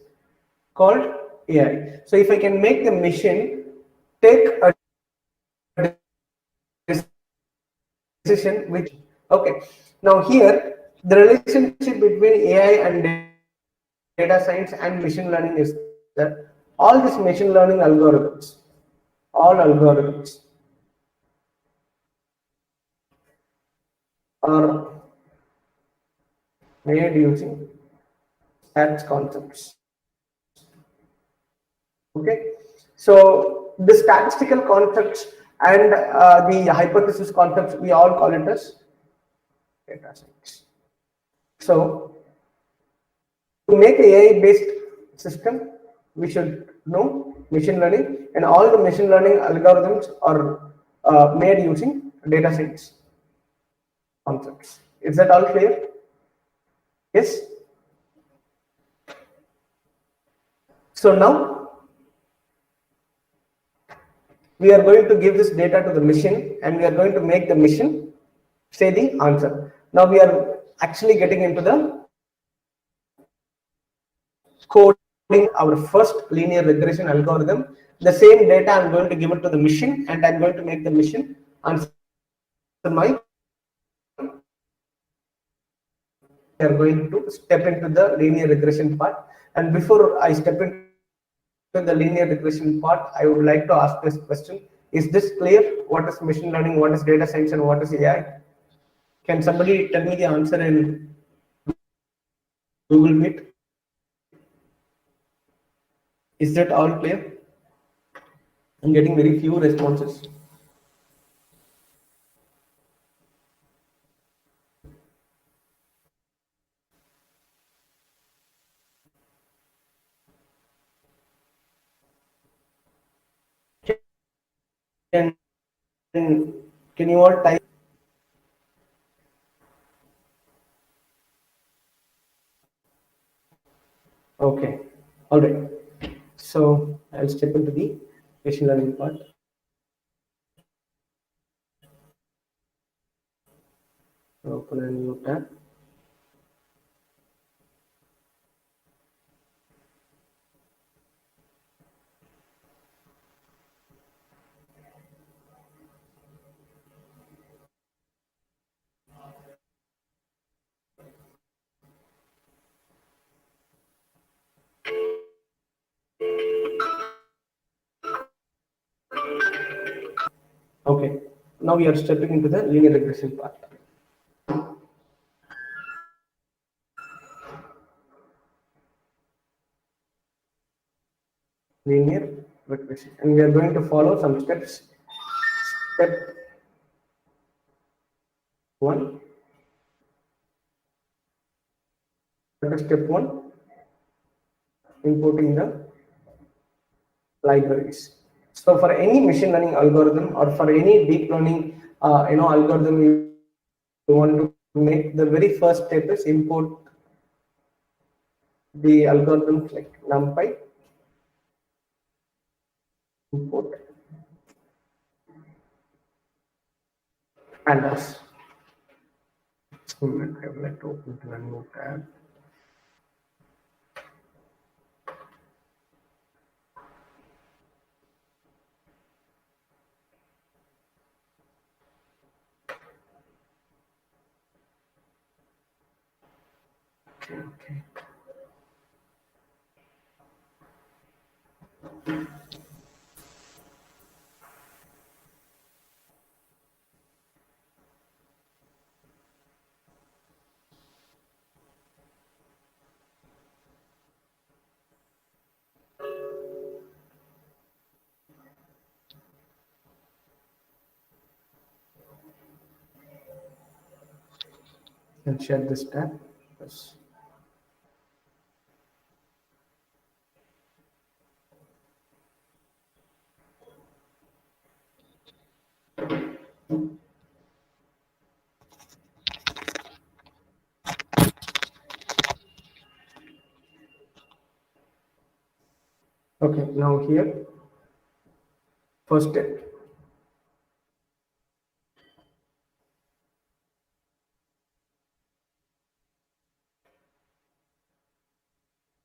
called AI. So if I can make the machine take a decision, which, okay, now here the relationship between AI and data science and machine learning is that all these machine learning algorithms, all algorithms are made using stats concepts. Okay, so the statistical concepts and the hypothesis concepts, we all call it as data science. So to make an AI-based system, we should know machine learning, and all the machine learning algorithms are made using data science concepts. Is that all clear? Yes. So now we are going to give this data to the machine and we are going to make the machine say the answer. Now we are actually getting into the coding our first linear regression algorithm. The same data I'm going to give it to the machine and I'm going to make the machine answer my. We are going to step into the linear regression part, and before I step into in the linear regression part, I would like to ask this question. Is this clear? What is machine learning? What is data science? And what is AI? Can somebody tell me the answer in Google Meet? Is that all clear? I'm getting very few responses. Can, can you all type? Okay, all right. So I'll step into the machine learning part. Open a new tab. Okay, now we are stepping into the linear regression part. Linear regression, and we are going to follow some steps. Step 1. What is step 1? Importing the libraries. So for any machine learning algorithm or for any deep learning algorithm you want to make, the very first step is import the algorithms like NumPy, import pandas. I would like to open to a new tab. Okay. And share this tab. Yes. Okay, now here, first step.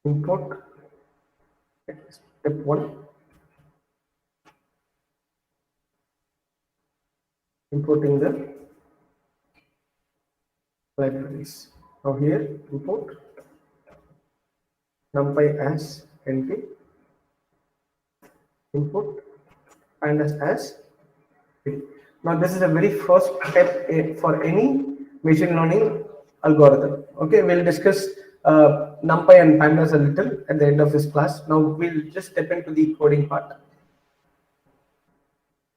Import. Step 1. Importing the libraries. Now here, import NumPy as NP, import pandas as P. Now this is the very first step for any machine learning algorithm. Okay, we'll discuss NumPy and pandas a little at the end of this class. Now we'll just step into the coding part.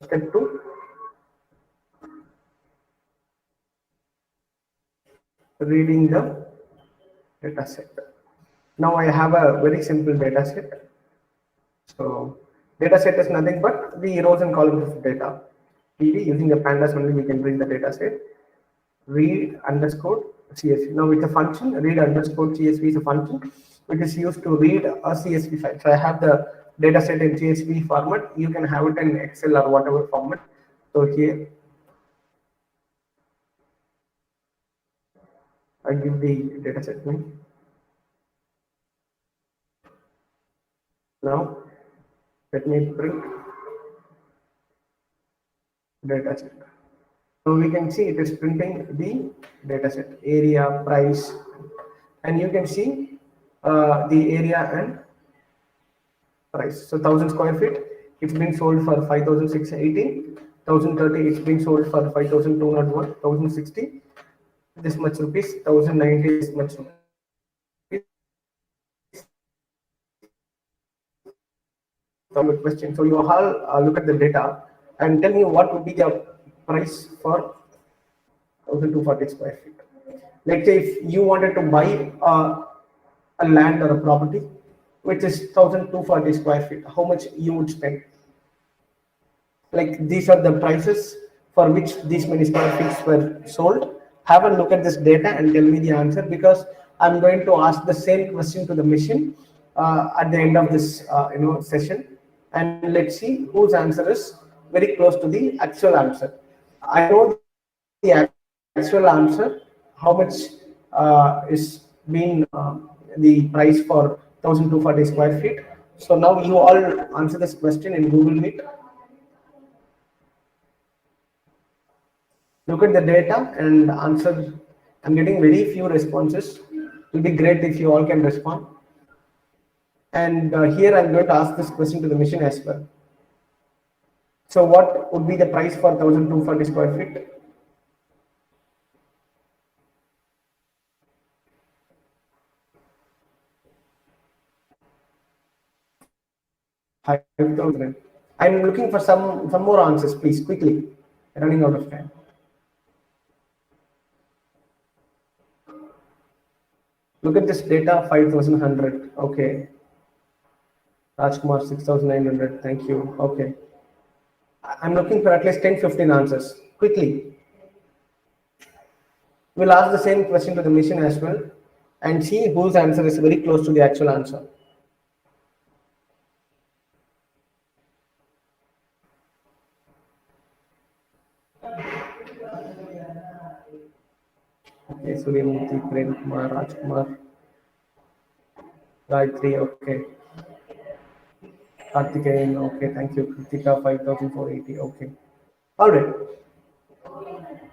Step 2. Reading the data set. Now I have a very simple data set. So data set is nothing but the rows and columns of data. Using the pandas only we can bring the data set. Read underscore CSV. Now it's a function. Read underscore CSV is a function which is used to read a CSV file. So I have the data set in CSV format. You can have it in Excel or whatever format. So here I give the data set name. Now let me print data set. So we can see it is printing the data set, area, price, and you can see the area and price. So 1000 square feet, it's being sold for 5680. 1030, it's being sold for 5201. 1060, this much rupees. 1090, this much rupees. Some question. So you all look at the data and tell me what would be the price for 1240 square feet. Let's say if you wanted to buy a land or a property which is 1240 square feet, how much you would spend? Like these are the prices for which these many square feet were sold. Have a look at this data and tell me the answer, because I'm going to ask the same question to the machine at the end of this session, and let's see whose answer is very close to the actual answer. I know the actual answer, how much is being the price for 1240 square feet. So now you all answer this question in Google Meet. Look at the data and answer. I'm getting very few responses. It will be great if you all can respond. And here I'm going to ask this question to the machine as well. So what would be the price for 1240 square feet? $5,000. I'm looking for some more answers, please, quickly. Running out of time. Look at this data, 5,100. Okay. Rajkumar, 6,900. Thank you. Okay. I'm looking for at least 10-15 answers. Quickly. We'll ask the same question to the machine as well and see whose answer is very close to the actual answer. Okay, Suryamurthy, Prem Kumar, Rajkumar, Gayatri, okay. Karthikeyan, okay, thank you. Kritika, 5,480, okay. All right,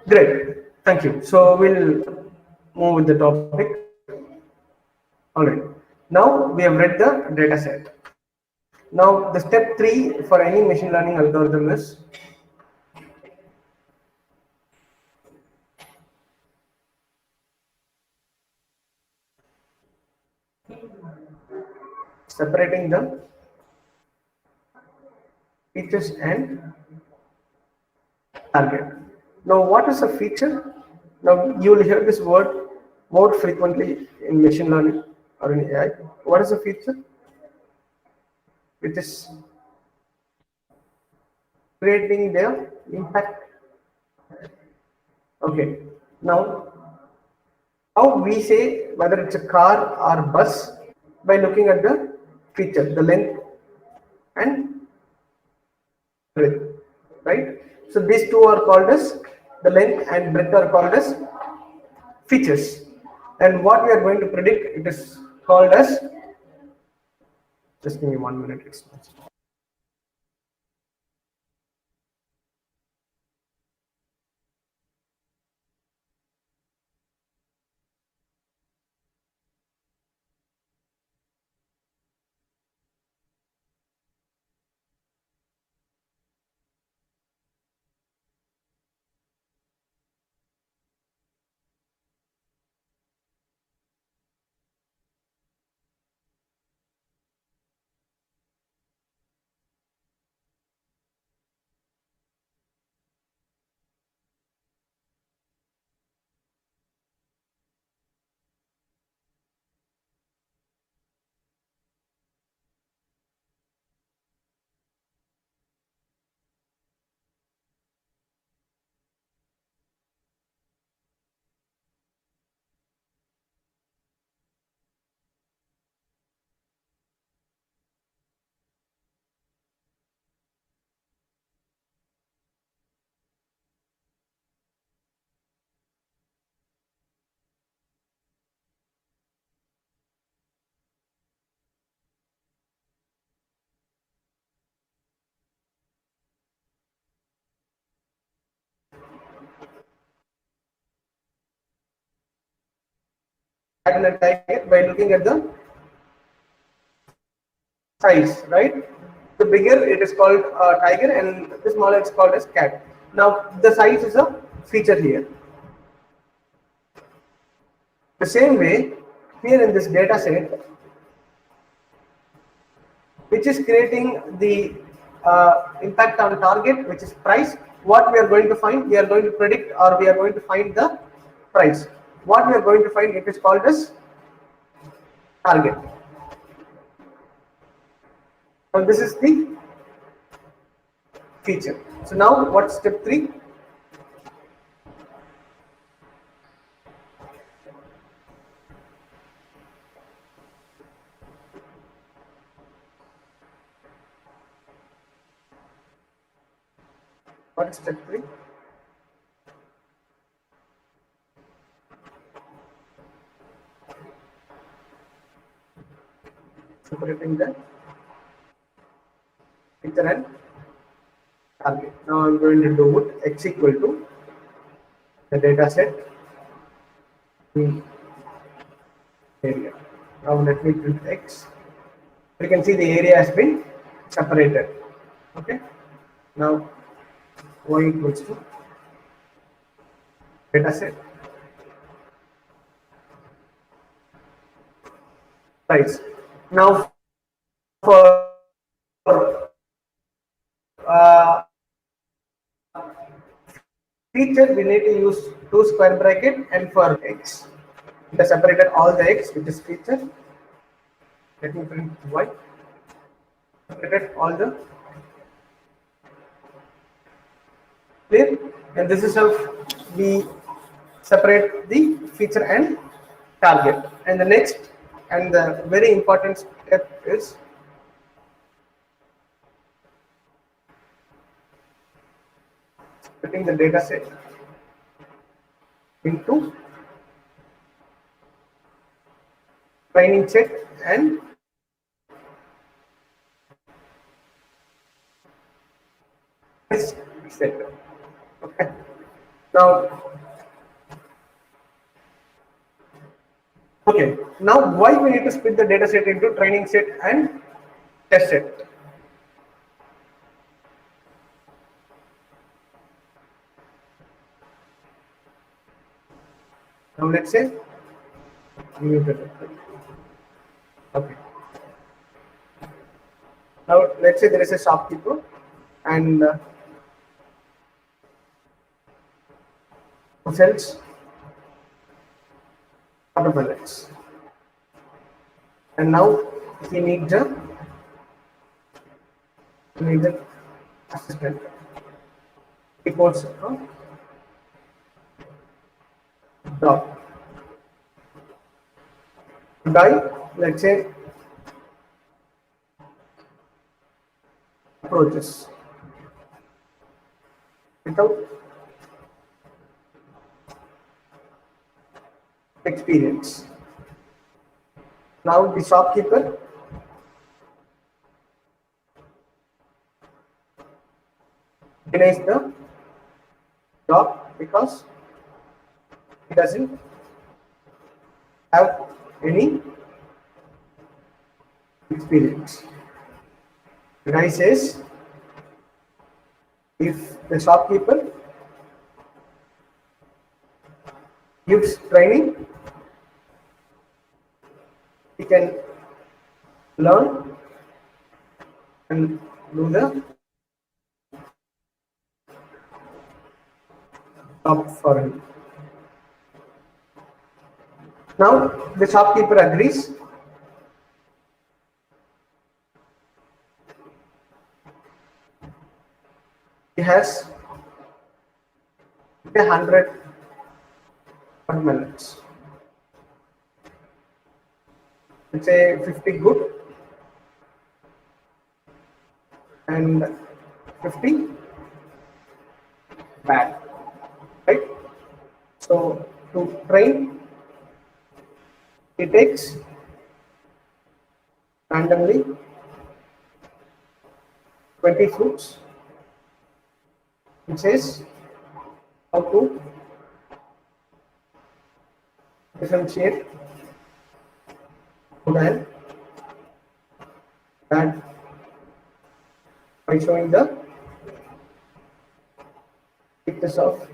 great, thank you. So we'll move with the topic. All right, now we have read the data set. Now the step 3 for any machine learning algorithm is separating the features and target. Now, what is a feature? Now, you will hear this word more frequently in machine learning or in AI. What is a feature? It is creating their impact. Okay. Now, how we say whether it's a car or bus by looking at the feature, the length and breadth, right? So these two are called as the length and breadth are called as features, and what we are going to predict, it is called as, just give me 1 minute. Target by looking at the size, right? The bigger it is called tiger, and the smaller it's called as cat. Now the size is a feature here. The same way here in this data set, which is creating the impact on target, which is price. What we are going to find, we are going to predict, or we are going to find the price. What we are going to find, it is called as target. Now this is the feature. So now what's step 3? What is step 3? Separating the feature and target. Now I'm going to do it x equal to the data set in area. Now let me print x. You can see the area has been separated. Okay. Now y equals to data set price. Now for uh, feature we need to use 2 square bracket, and for x we have separated all the x, which is feature. Let me print y. Separated all the clear, and this is how we separate the feature and target. And the next and the very important step is splitting the data set into training set and test set. Okay. Now, okay. Now, why we need to split the data set into training set and test set? Now, let's say okay. Now, let's say there is a shopkeeper and who sells watermelons, and now he needs a assistant. He calls a dog. Guy, let's say, approaches without experience. Now the shopkeeper denies the job because he doesn't have any experience. The guy says, if the shopkeeper gives training, he can learn and do the job for him. Now the shopkeeper agrees. He has 100 watermelons. Let's say 50 good and 50 bad, right? So to train, it takes randomly 20 fruits. It says how to differentiate good and bad by showing the pictures of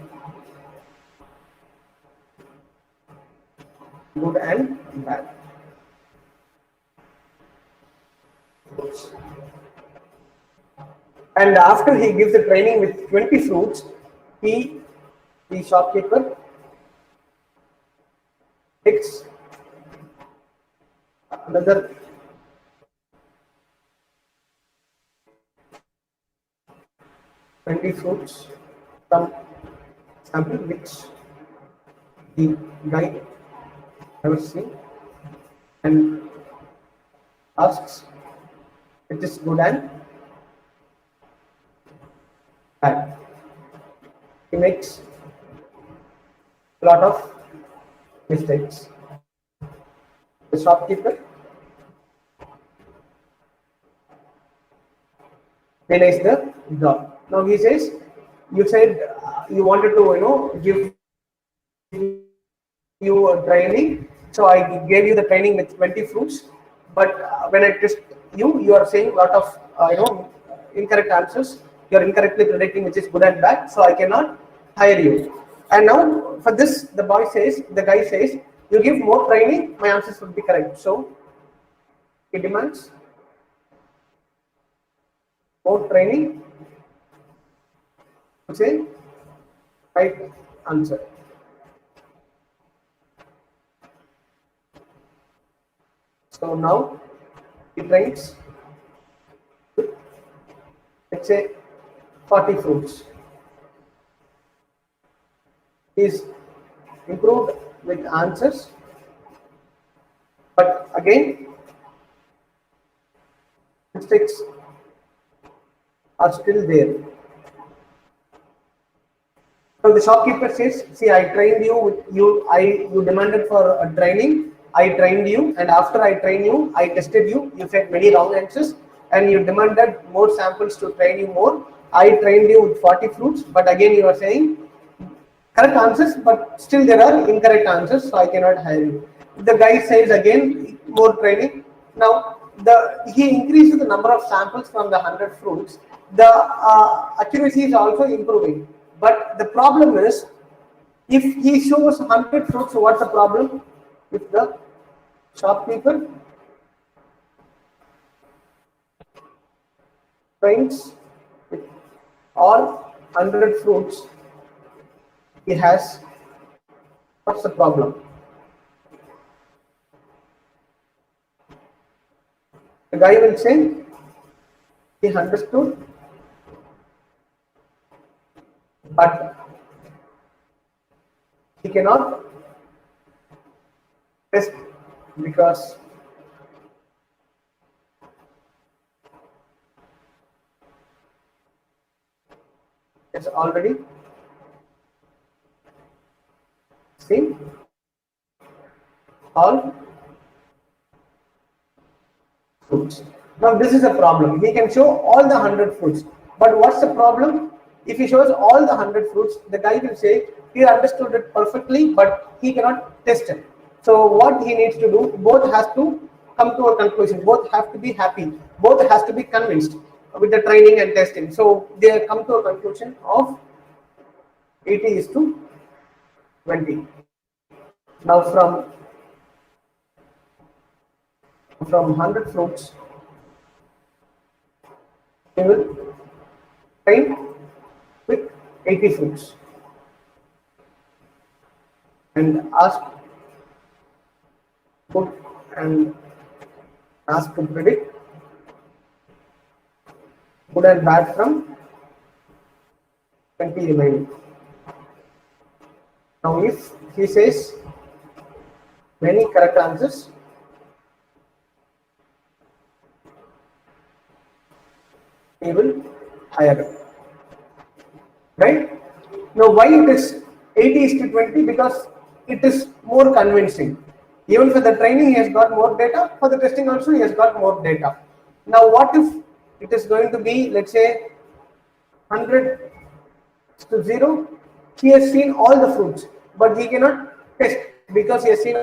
good and bad. And after he gives the training with 20 fruits, the shopkeeper, takes another 20 fruits from sample which the guy never seen, and asks it is good and bad. He makes a lot of mistakes. The shopkeeper denies the job. Now he says, you said you wanted to give you a training, so I gave you the training with 20 fruits, but when I test you, you are saying a lot of incorrect answers. You are incorrectly predicting which is good and bad, so I cannot hire you. And now for this, the guy says, you give more training, my answers will be correct. So he demands more training to say right answer. So now he trains, let's say 40 fruits. He's improved with answers, but again mistakes are still there. So the shopkeeper says, see, I trained you, you demanded for a training, I trained you, and after I trained you, I tested you, you said many wrong answers, and you demanded more samples to train you more. I trained you with 40 fruits, but again you are saying correct answers, but still there are incorrect answers, so I cannot hire you. The guy says again, more training. Now he increases the number of samples from the 100 fruits. The accuracy is also improving. But the problem is, if he shows 100 fruits, so what's the problem? If the shopkeeper trains with all 100 fruits, he has, what's the problem? The guy will say he understood, but he cannot test because it's already seen all fruits. Now this is a problem. He can show all the 100 fruits, but what's the problem? If he shows all the 100 fruits, the guy will say he understood it perfectly, but he cannot test it. So what he needs to do, both has to come to a conclusion. Both have to be happy. Both has to be convinced with the training and testing. So they come to a conclusion of 80:20. Now from 100 fruits, he will train with 80 fruits and ask to predict good and bad from 20 remaining. Now if he says many correct answers, he will hire it. Right? Now why it is 80:20? Because it is more convincing. Even for the training he has got more data, for the testing also he has got more data. Now what if it is going to be, let's say 100:0? He has seen all the fruits, but he cannot test because he has seen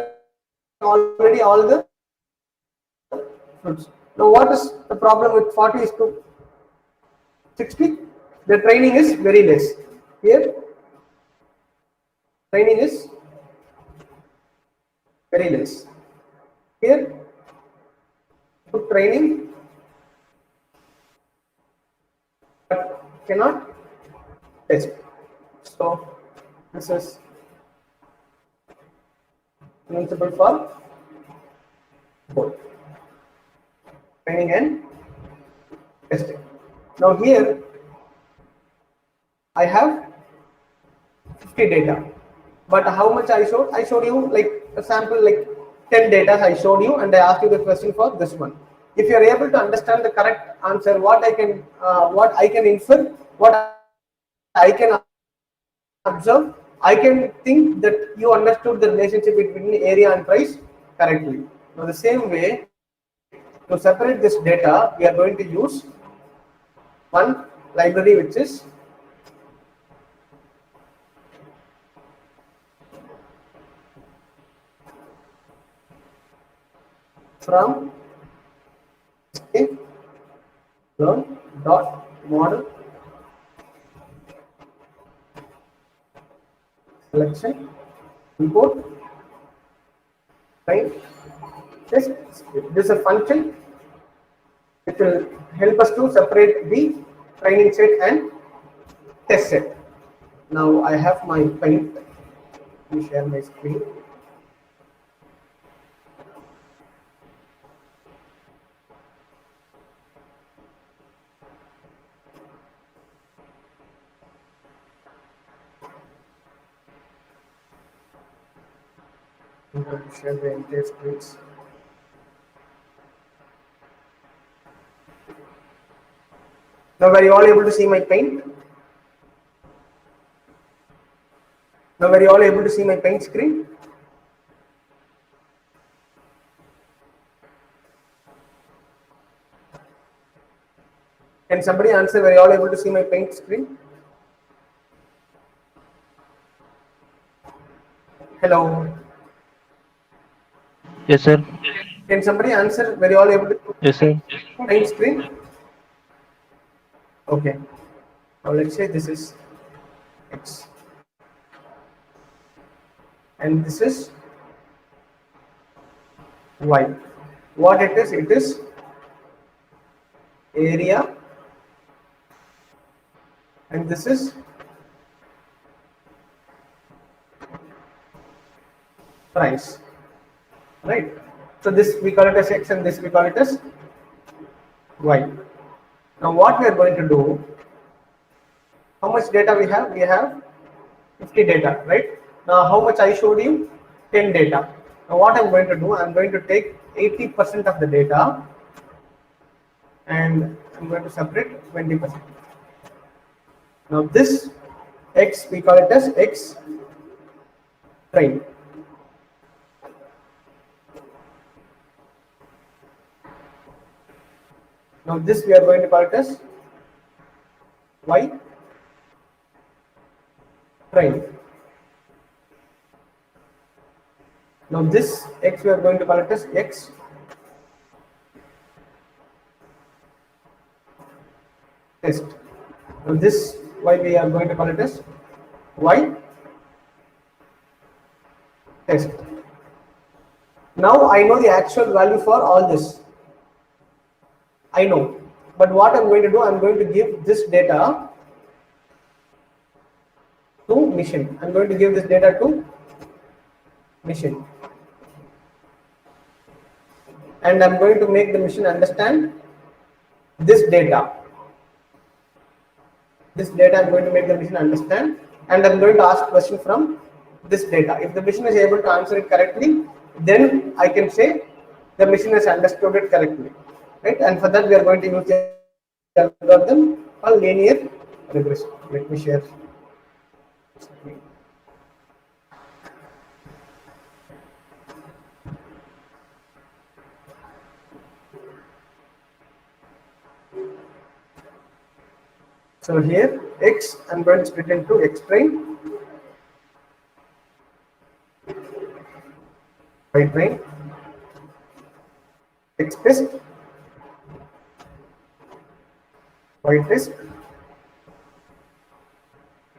already all the fruits. Now, what is the problem with 40 is to 60? The training is very less. Here, training is very less. Here, put training, but cannot test. So, this is principle for both training and testing. Now, here I have 50 data, but how much I showed? I showed you like a sample, like 10 data I showed you, and I asked you the question for this one. If you are able to understand the correct answer, what I can infer, what I can observe, I can think that you understood the relationship between area and price correctly. Now, the same way, to separate this data, we are going to use one library, which is from learn dot model selection import right. This is a function which will help us to separate the training set and test set. Now I have my paint. Let me share my screen. I'm going to share the entire screen. Now, were you all able to see my paint? Now, were you all able to see my paint screen? Can somebody answer, were you all able to see my paint screen? Hello. Yes, sir. Can somebody answer, were you all able to Yes, sir. see paint screen? Okay. Now let's say this is X. And this is Y. What it is area, and this is price, right? So this we call it as X and this we call it as Y. Now what we are going to do, how much data we have? We have 50 data, right? Now how much I showed you? 10 data. Now what I'm going to do, I'm going to take 80% of the data and I'm going to separate 20%. Now this X, we call it as X train. Now this we are going to call it as Y train. Now this X we are going to call it as X test. Now this Y we are going to call it as Y test. Now I know the actual value for all this. I know, but what I'm going to do, I'm going to give this data to machine. I'm going to give this data to machine, and I'm going to make the machine understand this data. This data I'm going to make the machine understand, and I'm going to ask question from this data. If the machine is able to answer it correctly, then I can say the machine has understood it correctly, right? And for that we are going to use the algorithm called linear regression. Let me share. So here X, I'm going to split into X train, Y train, X test, white test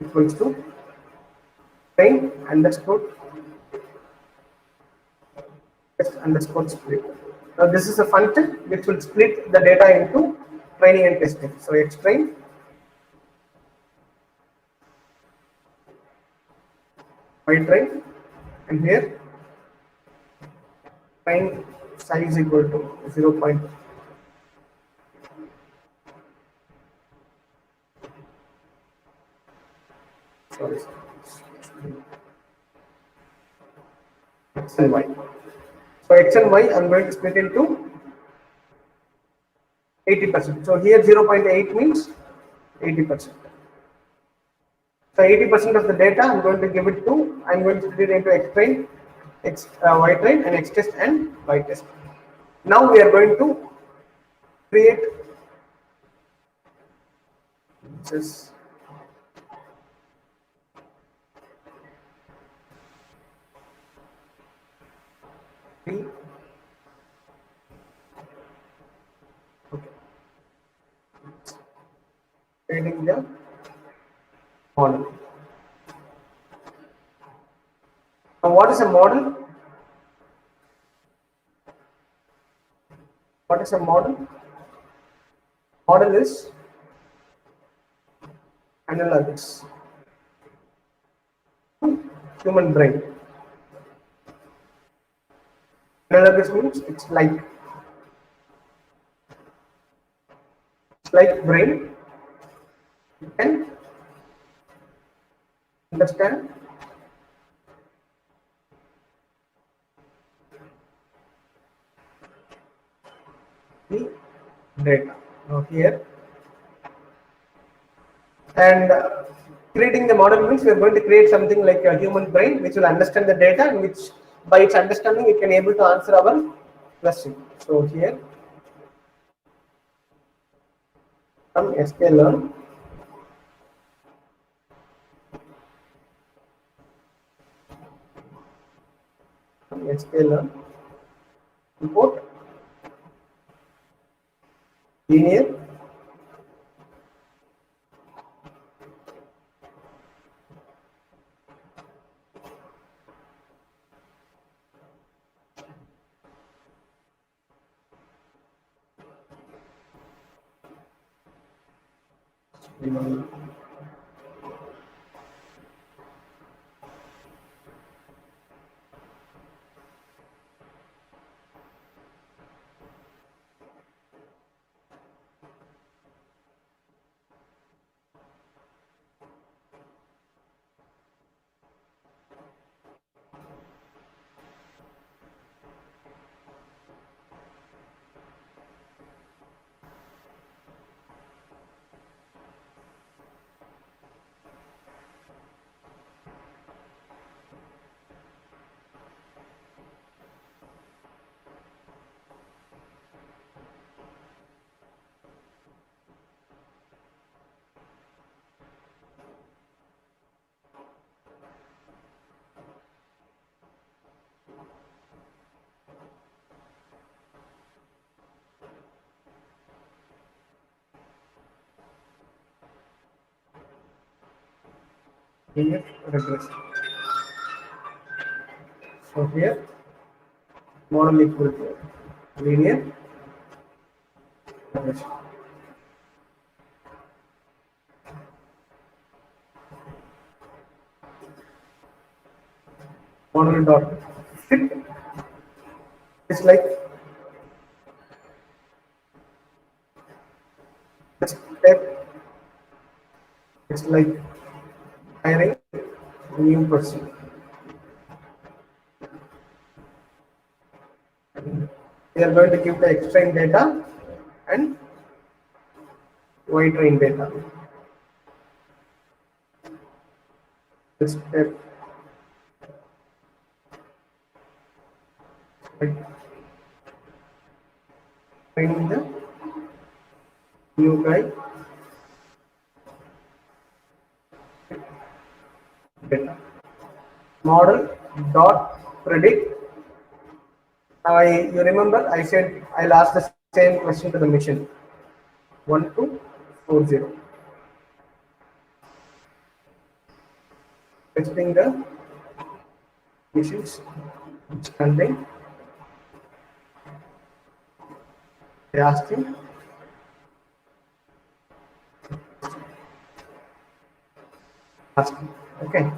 equals to train underscore test underscore split. Now this is a function which will split the data into training and testing. So x train y train, and here train size equal to 0. Sorry, x and y. So x and y I'm going to split into 80%. So here 0.8 means 80%. So 80% of the data I'm going to give it to, I'm going to split it into x train, y train, and x test and y test. Now we are going to create this okay. Creating the model. Now what is a model? What is a model? Model is analogous to human brain. Analogous means it's like brain. You can understand the data. Now here, and creating the model means we are going to create something like a human brain which will understand the data, and which by its understanding it can able to answer our question. So here from sklearn import linear regression. So here model equal to linear regression. Model dot fit is like step. It's like hiring a new person. We are going to give the X train data and Y train data. This step training the new guy data. Model dot predict. Now you remember I said I'll ask the same question to the machine. 1 to 40. Testing the machines understanding. They asking. Asking. Okay.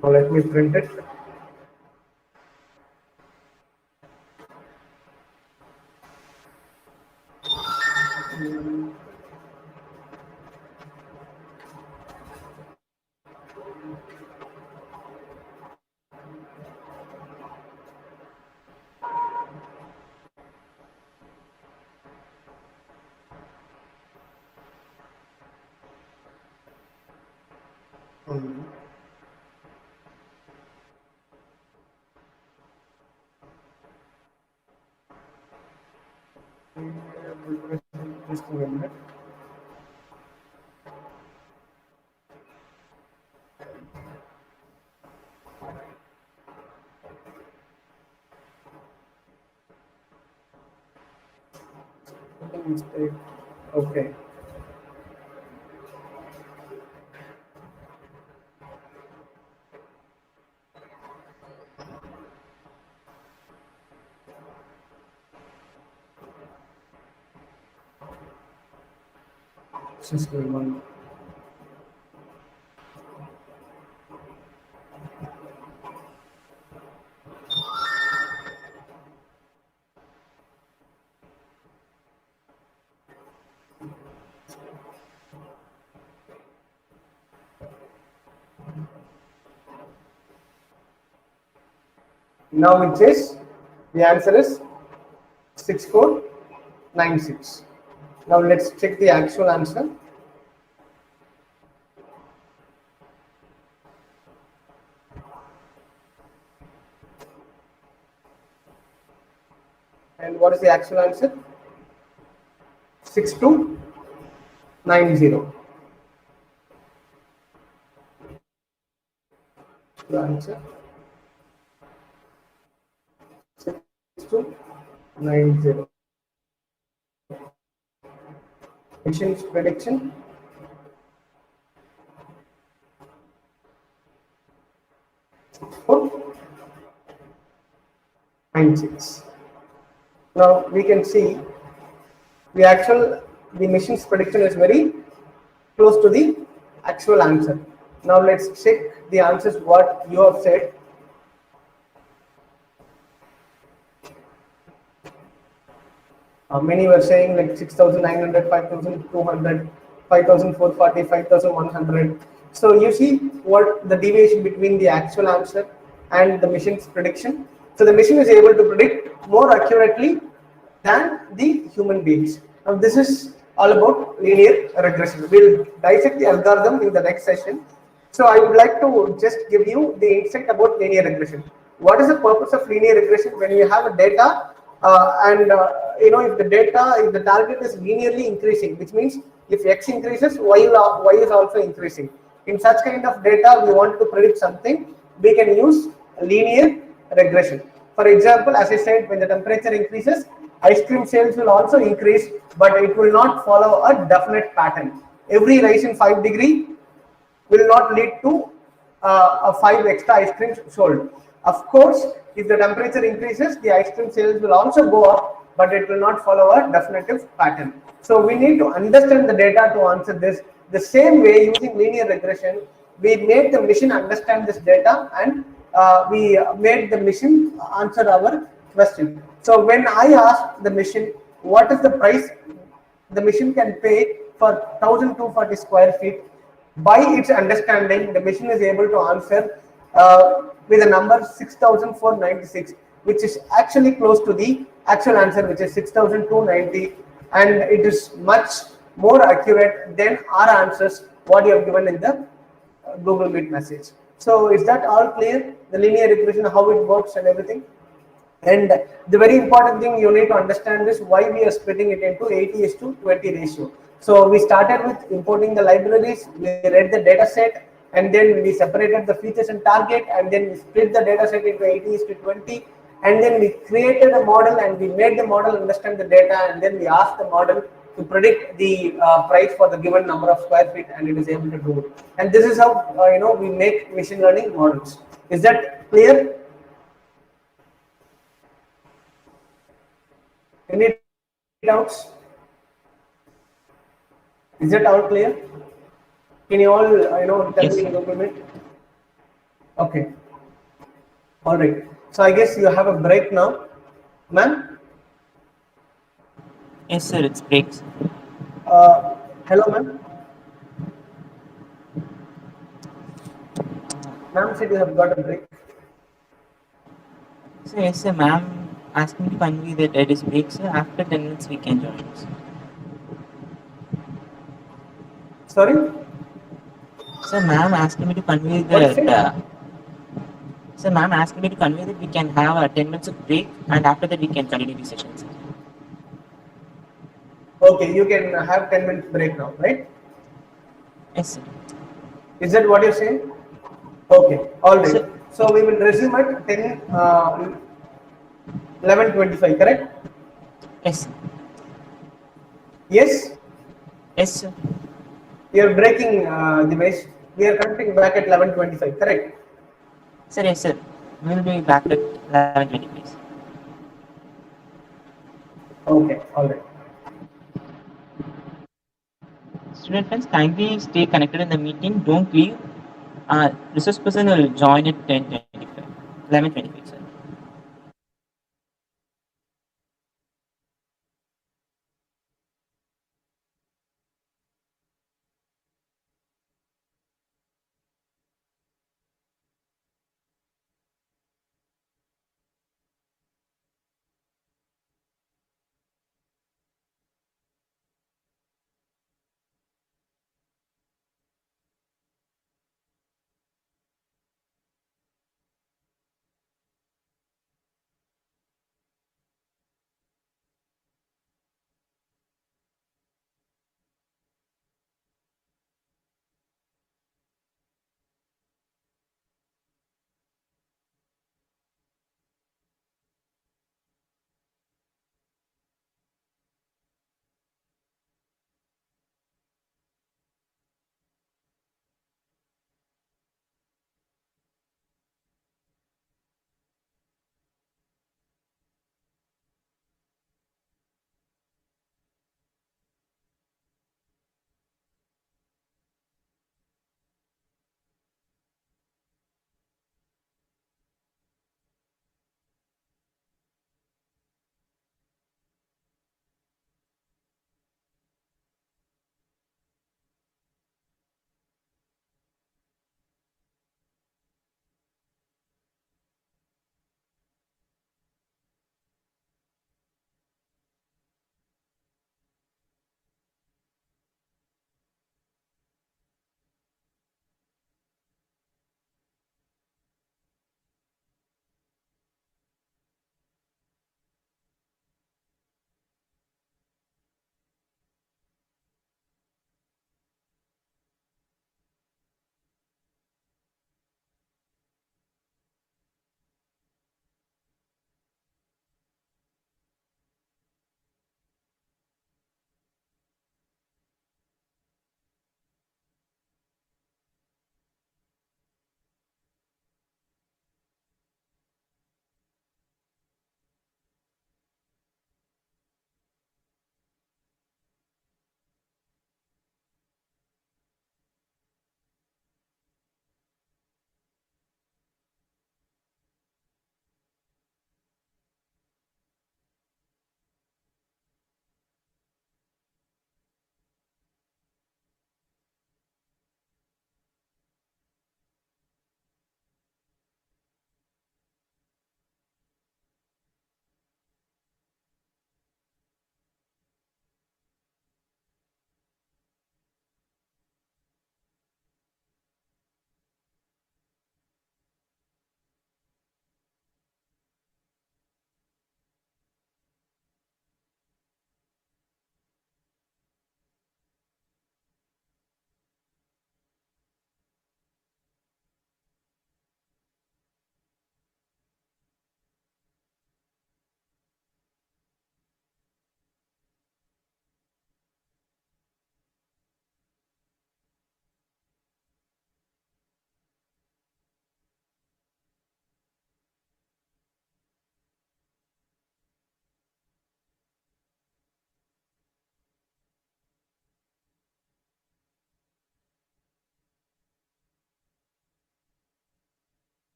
Now let me print it. Just a minute. Mistake. Okay. Just a moment. Now it says the answer is 6496. Now let's check the actual answer. And what is the actual answer? 6290. The answer 6290. Mission's prediction. Oh, 96. Now we can see the mission's prediction is very close to the actual answer. Now let's check the answers what you have said. Many were saying like 6,900, 5,200, 5,440, 5,100. So you see what the deviation between the actual answer and the machine's prediction. So the machine is able to predict more accurately than the human beings. Now this is all about linear regression. We'll dissect the algorithm in the next session. So I would like to just give you the insight about linear regression. What is the purpose of linear regression? When you have a data if the target is linearly increasing, which means if x increases, y is also increasing. In such kind of data, we want to predict something, we can use linear regression. For example, as I said, when the temperature increases, ice cream sales will also increase, but it will not follow a definite pattern. Every rise in 5 degree will not lead to a 5 extra ice creams sold. Of course, if the temperature increases, the ice cream sales will also go up, but it will not follow a definitive pattern. So we need to understand the data to answer this. The same way, using linear regression, we made the machine understand this data, and we made the machine answer our question. So when I asked the machine what is the price the machine can pay for 1,240 square feet, by its understanding, the machine is able to answer with a number 6,496, which is actually close to the actual answer, which is 6,290, and it is much more accurate than our answers what you have given in the Google Meet message. So is that all clear? The linear regression, how it works and everything? And the very important thing you need to understand is why we are splitting it into 80:20 ratio. So we started with importing the libraries, we read the data set, and then we separated the features and target, and then we split the data set into 80:20, and then we created a model and we made the model understand the data, and then we asked the model to predict the price for the given number of square feet, and it is able to do it. And this is how we make machine learning models. Is that clear? Any doubts? Is that all clear? Can you all tell Yes, me in sir. a minute? Okay, all right. So I guess you have a break now, ma'am. Yes, sir. It's breaks. Hello, ma'am. Ma'am said you have got a break. So yes, sir. Ma'am asked me to convey that it is breaks. Sir. After 10 minutes, we can join. Sir. Sorry, So ma'am asked me to convey what is that. it? So ma'am asked me to convey that we can have a 10 minutes of break, and after that we can continue the sessions. Okay, you can have 10 minutes break now, right? Yes, sir. Is that what you're saying? Okay, all right. So So we will resume at 11:25, correct? yes, sir. Yes, Yes, sir. you're breaking the waste. We are connecting back at 11:25, correct? Sir, yes, sir. We'll be back at 11:20, please. Okay, all right. Student friends, kindly stay connected in the meeting. Don't leave. Resource person will join at 10:25, 11:25, sir.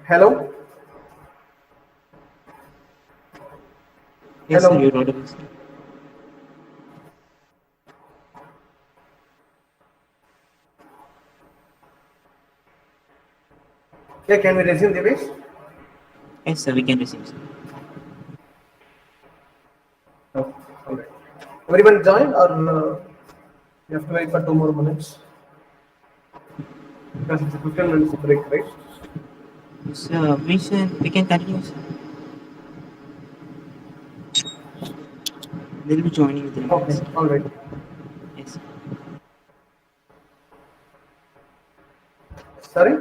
Hello? Yes, sir, Hello? you're audible, sir. Yeah, can we resume the base? Yes, sir, we can resume, sir. Oh, all right. Everyone join or you have to wait for 2 more minutes? Because it's a 15 minutes break, right? So we can continue, sir. They'll be joining within a minute, Okay, sir. all right. Yes, sir. Sorry?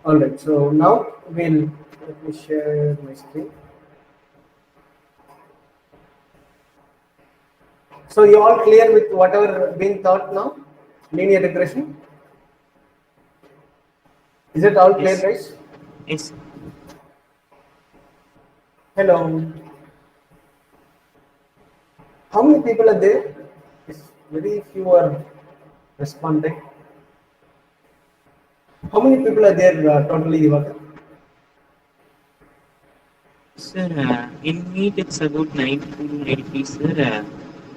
All right, so now let me share my screen. So you all clear with whatever been taught now? Linear regression? Is it all clear, Yes, guys? yes, Hello. How many people are there? Yes, very few are responding. How many people are there totally, Divakar? sir. In Meet, it's about 90 to 93, sir.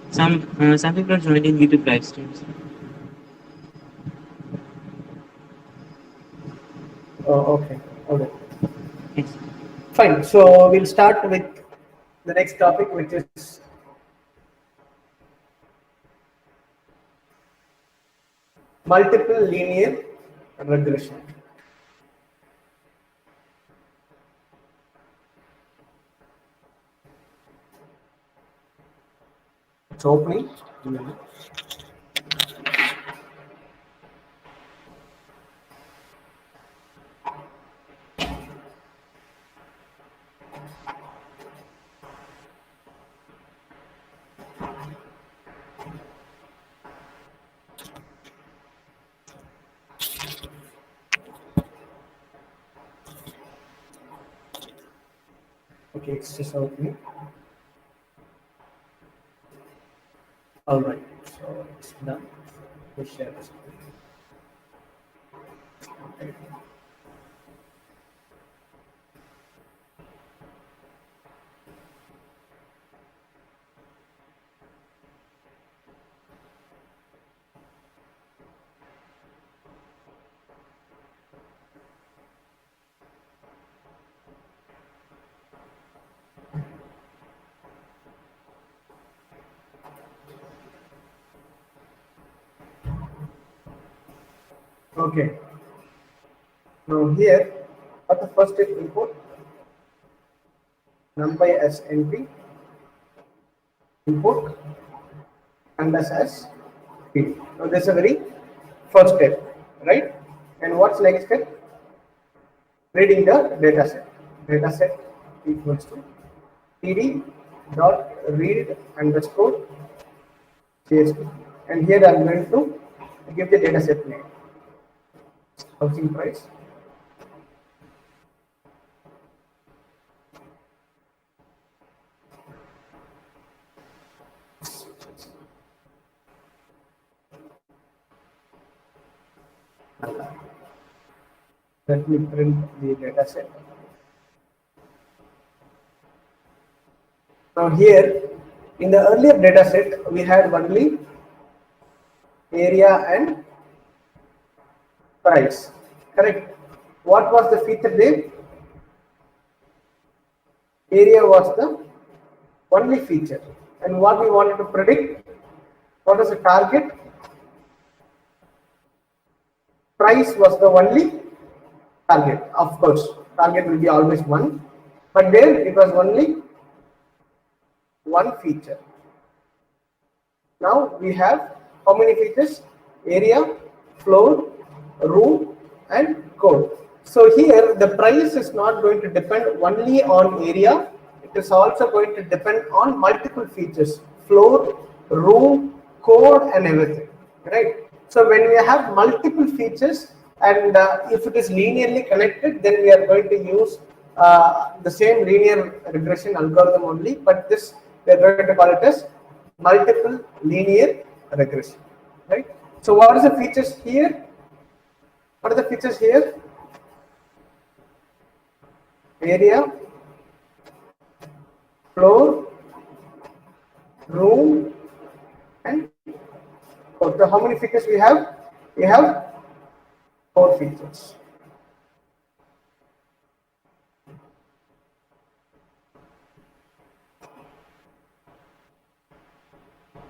Some people are joining YouTube live streams. Oh, okay. All right. Yes, Fine. So we'll start with the next topic, which is multiple linear regression. It's opening. Okay, it's just opening. All right. So it's done. We share this. Okay. Now here, what the first step import numpy as np import pandas as p. Now this is a very first step, right? And what's next step? Reading the data set. Data set equals to td dot read underscore csv. And here I'm going to give the data set name. Housing price. Let me print the data set. Now here, in the earlier data set, we had only area and price, correct? What was the feature there? Area was the only feature. And what we wanted to predict, what was the target? price was the only target. Of course, target will be always one, but there it was only one feature. Now we have how many features? Area, floor, room, and code. So here the price is not going to depend only on area. It is also going to depend on multiple features: floor, room, code, and everything. Right. So when we have multiple features, and if it is linearly connected, then we are going to use the same linear regression algorithm only. But this we are going to call it as multiple linear regression. Right. So what are the features here? What are the features here? Area, floor, room, and code. So how many features we have? We have 4 features.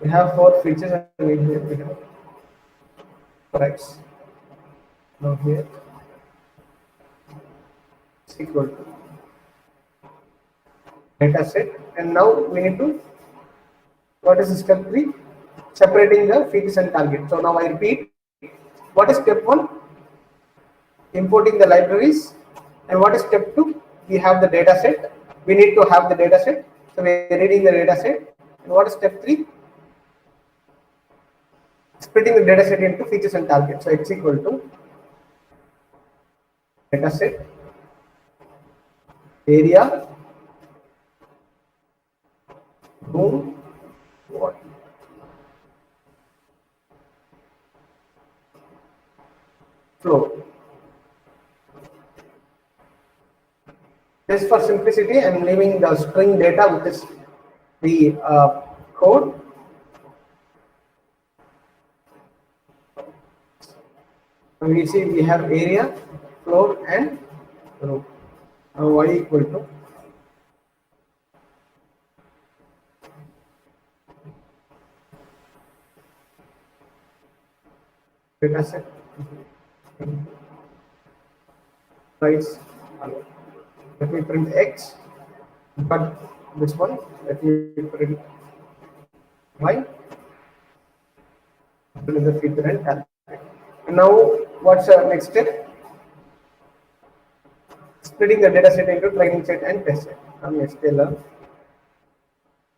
We have 4 features, and we have price. Now here is equal to data set, and now we need to, what is step 3? Separating the features and target. So now I repeat, what is step 1? Importing the libraries. And what is step 2? We have the data set. We need to have the data set. So we are reading the data set. And what is step 3? Splitting the data set into features and targets. So it's equal to data set, area, room, what? Flow. Just for simplicity, I am leaving the string data, which is the code. And we see we have area, floor, and room. Now y equal to data set price. Let me print x, but this one, let me print y, print the feature and target. And now what's the next step? Splitting the data set into training set and test set. I'm a scalar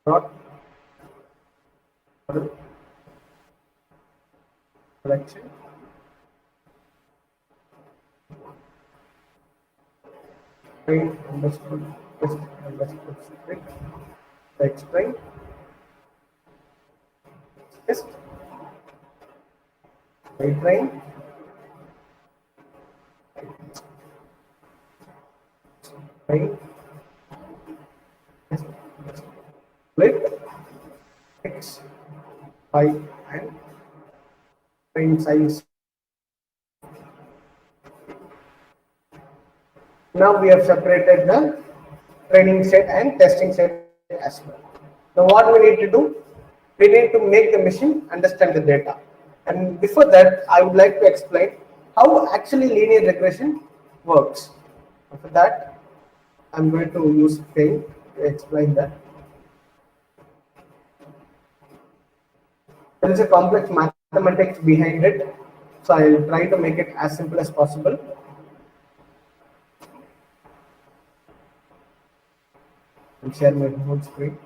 dot collection train underscore test underscore split text train test train train test split x 5 and train size. Now we have separated the training set and testing set as well. Now what we need to do? We need to make the machine understand the data. And before that, I would like to explain how actually linear regression works. For that, I'm going to use Paint to explain that. There is a complex mathematics behind it, so I will try to make it as simple as possible. I'll share my whole screen.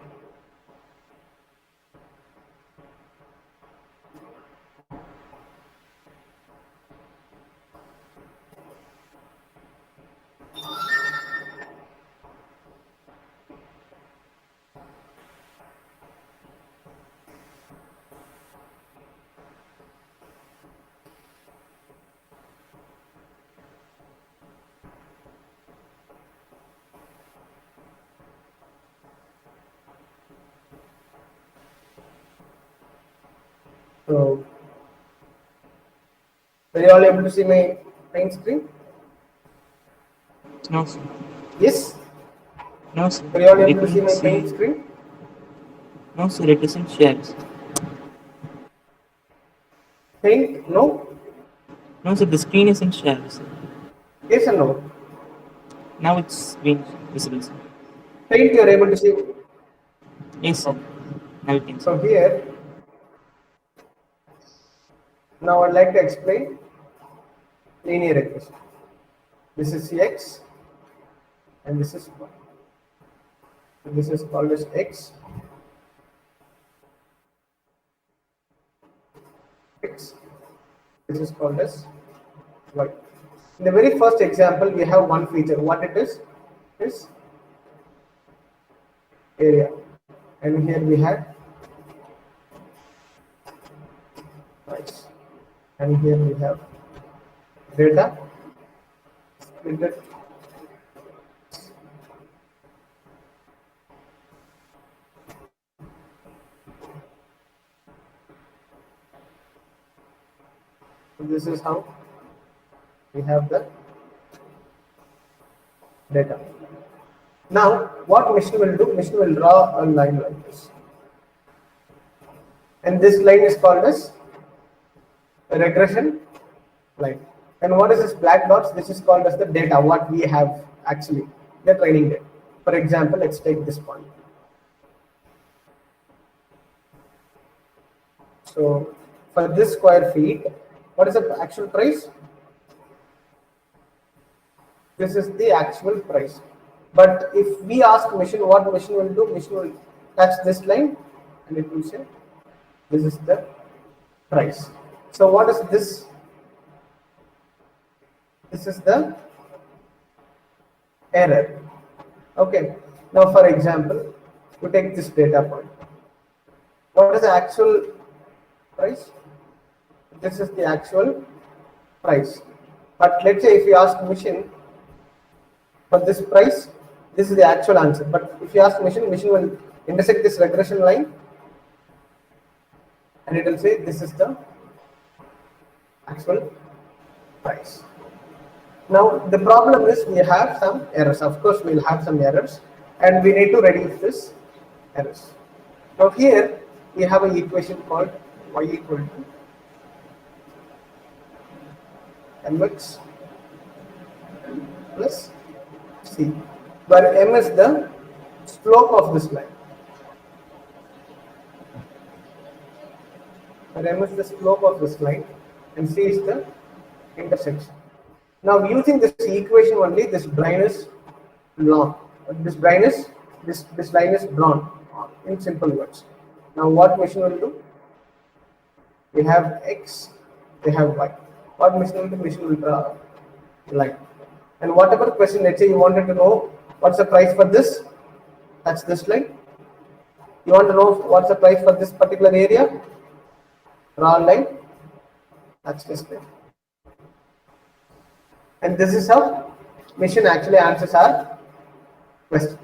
So, are you all able to see my main screen? No, sir. Yes? No, sir. Are you all We able to see couldn't my see. main screen? No, sir. It doesn't share. Paint? No? No, sir, the screen isn't shared, sir. Yes or no? Now it's been visible, sir. Paint you are able to see. Yes, sir. Now you can see. So here, now I'd like to explain linear regression. This is x and this is y. So this is called as x. X. This is called as y. In the very first example, we have one feature. What it is area, and here we have price, and here we have data. Split. So this is how we have the data. Now, what machine will do? Machine will draw a line like this, and this line is called as a regression line. And what is this black dots? This is called as the data. What we have actually the training data. For example, let's take this point. So, for this square feet, what is the actual price? This is the actual price. But if we ask machine what machine will do, machine will touch this line and it will say this is the price. So what is this? This is the error. Okay. Now for example, we take this data point. What is the actual price? This is the actual price. But let's say if you ask machine for this price, this is the actual answer. But if you ask machine, machine will intersect this regression line and it will say this is the actual price. Now the problem is we have some errors. Of course, we will have some errors and we need to reduce this errors. Now here we have an equation called y equal to mx plus c, where m is the slope of this line. Where m is the slope of this line and c is the intersection. Now using this equation only, this line is long. This line is drawn in simple words. Now what machine will do? We have x, we have y. What machine will do? Machine will draw a line. And whatever question, let's say you wanted to know what's the price for this, that's this line. You want to know what's the price for this particular area, draw a line, that's this line. And this is how machine actually answers our question.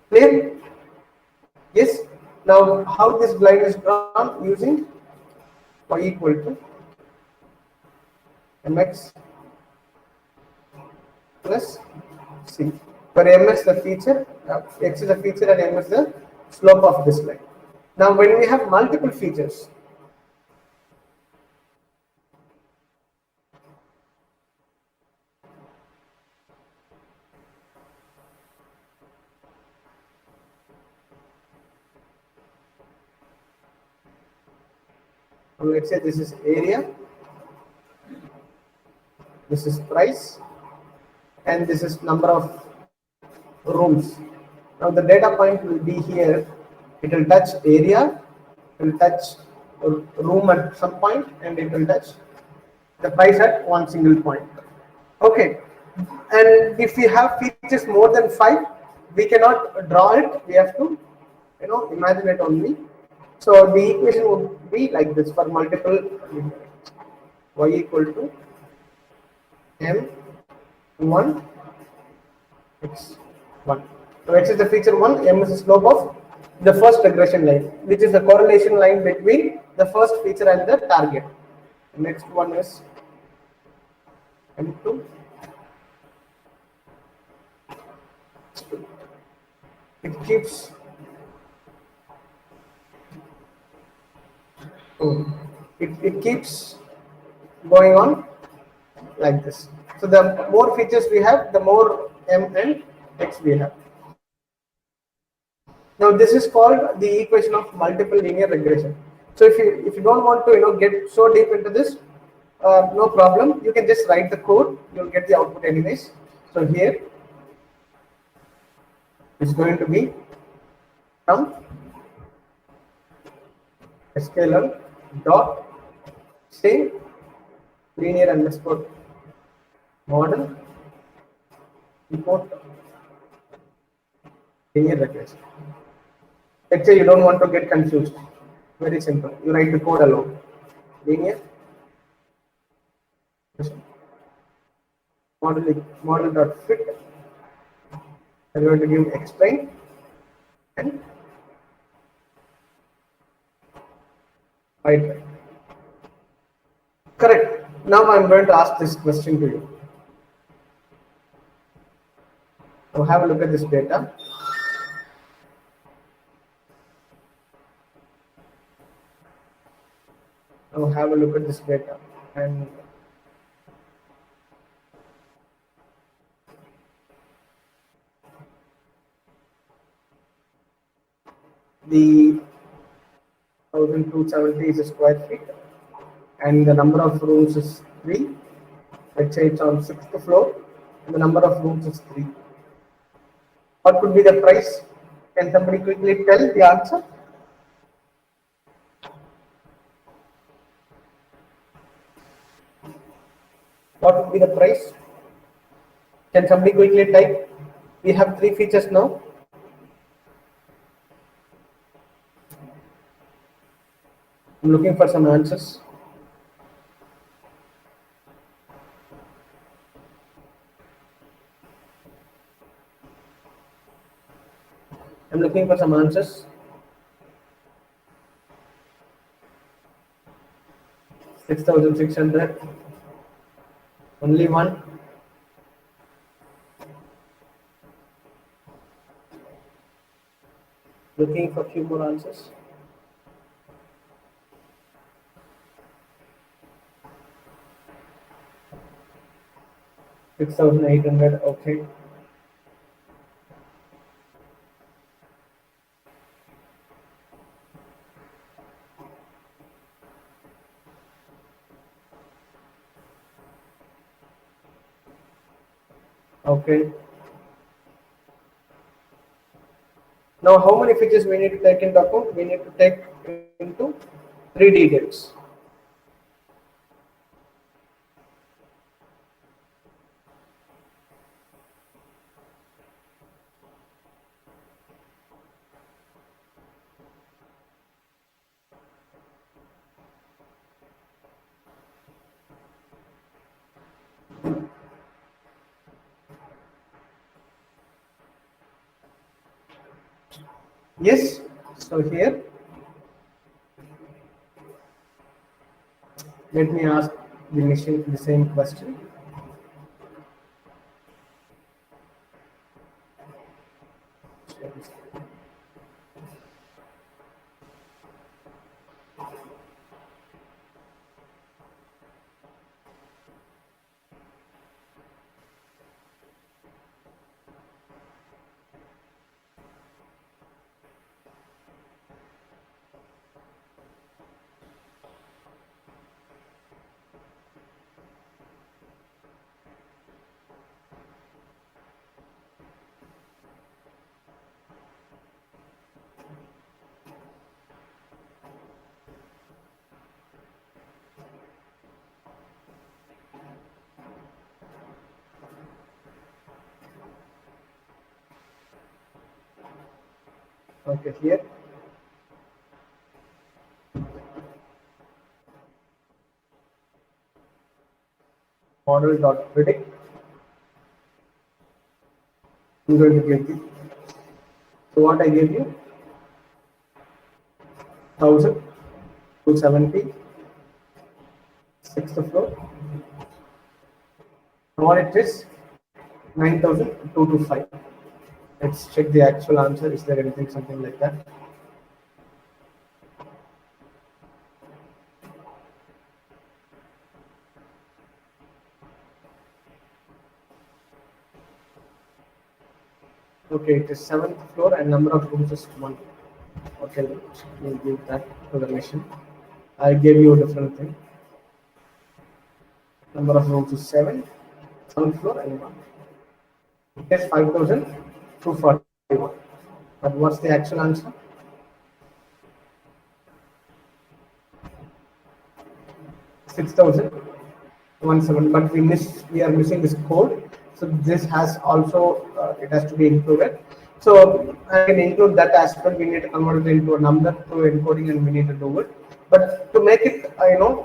Clear? Yes. Now how this line is drawn? Using y equal to mx plus c, where m is the feature, x is the feature and m is the slope of this line. Now when we have multiple features, let's say this is area, this is price, and this is number of rooms. Now the data point will be here. It will touch area, it will touch room at some point, and it will touch the price at one single point. Okay. And if we have features more than 5, we cannot draw it. We have to, imagine it only. So the equation would be like this for multiple y equal to m1 x1. So x is the feature 1, m is the slope of the first regression line, which is the correlation line between the first feature and the target. The next one is m2. It keeps it keeps going on like this. So the more features we have, the more m and x we have. Now this is called the equation of multiple linear regression. So if you don't want to get so deep into this, no problem. You can just write the code. You'll get the output anyways. So here it's going to be from scalar dot say linear underscore model import linear regression. Let's say you don't want to get confused. Very simple. You write the code alone. Linear model dot fit. I'm going to give explain and right. Correct. Now I'm going to ask this question to you. Now have a look at this data. Now have a look at this data and the 1270 is a square feet and the number of rooms is 3. Let's say it's on 6th floor and the number of rooms is 3. What could be the price? Can somebody quickly tell the answer? What would be the price? Can somebody quickly type? We have 3 features now. I'm looking for some answers. I'm looking for some answers. 6,600. Only one. Looking for a few more answers. $6,800. Okay. Okay. Now, how many features we need to take into account? We need to take into 3 details. Yes. So here, let me ask the machine the same question. Okay, here. Model dot predict. I'm going to give you. So what I gave you? 1,000, 270, 6th floor. What it is? 9,225. Let's check the actual answer. Is there anything something like that? Okay, it is seventh floor and number of rooms is one. Okay, we'll give that to the machine. I gave you a different thing. Number of rooms is seven, seventh floor and one. It is 5,241. But what's the actual answer? 6,017. But we are missing this code. So this has also it has to be included. So I can include that as well. We need to convert it into a number through encoding, and we need to do it. But to make it,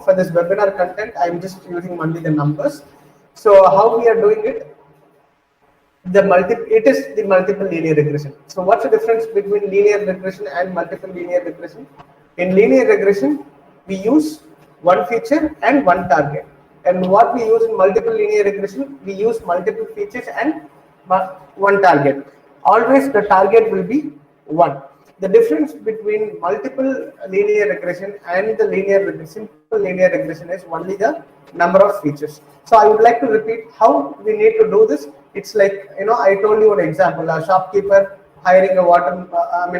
for this webinar content, I'm just using only the numbers. So how we are doing it? It is the multiple linear regression. So what's the difference between linear regression and multiple linear regression? In linear regression, we use one feature and one target. And what we use in multiple linear regression, we use multiple features and one target. Always the target will be one. The difference between multiple linear regression and the simple linear regression is only the number of features. So I would like to repeat how we need to do this. It's like, I told you an example: a shopkeeper hiring a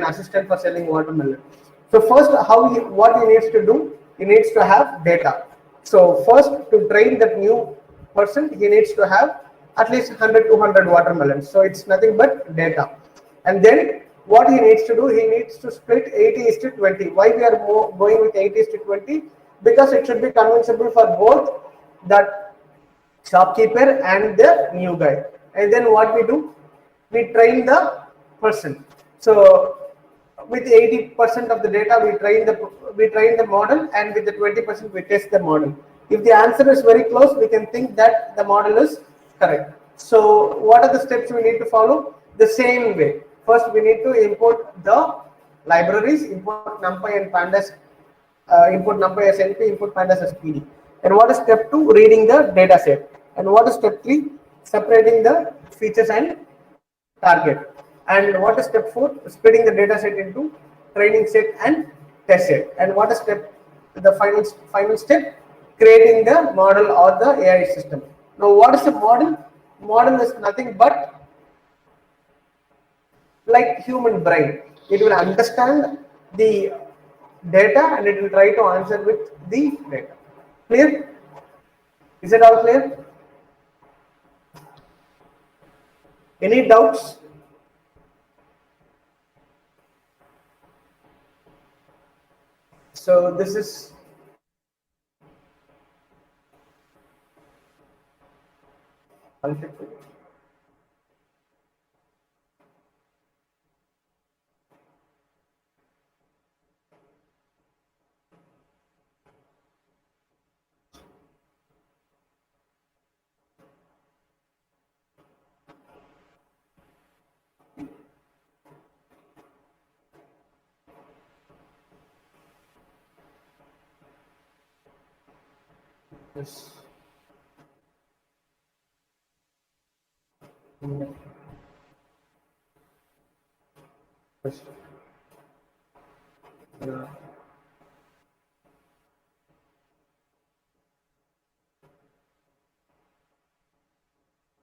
assistant for selling watermelon. So first, what he needs to do, he needs to have data. So first, to train that new person, he needs to have at least 100, 200 watermelons. So it's nothing but data. And then what he needs to do, he needs to split 80:20. Why we are going with 80:20? Because it should be convincible for both that shopkeeper and the new guy. And then what we do, we train the person. So with 80% of the data, we train the model, and with the 20% we test the model. If the answer is very close, we can think that the model is correct. So what are the steps we need to follow? The same way. First, we need to import the libraries, import NumPy and Pandas, import NumPy as NP, import Pandas as PD. And what is step 2? Reading the data set. And what is step 3? Separating the features and target. And what is step 4? Splitting the data set into training set and test set. And what is the final step? Creating the model or the AI system. Now, what is a model? Model is nothing but like human brain. It will understand the data and it will try to answer with the data. Clear? Is it all clear? Any doubts? So this is multiple. Yes. Yes. Yeah.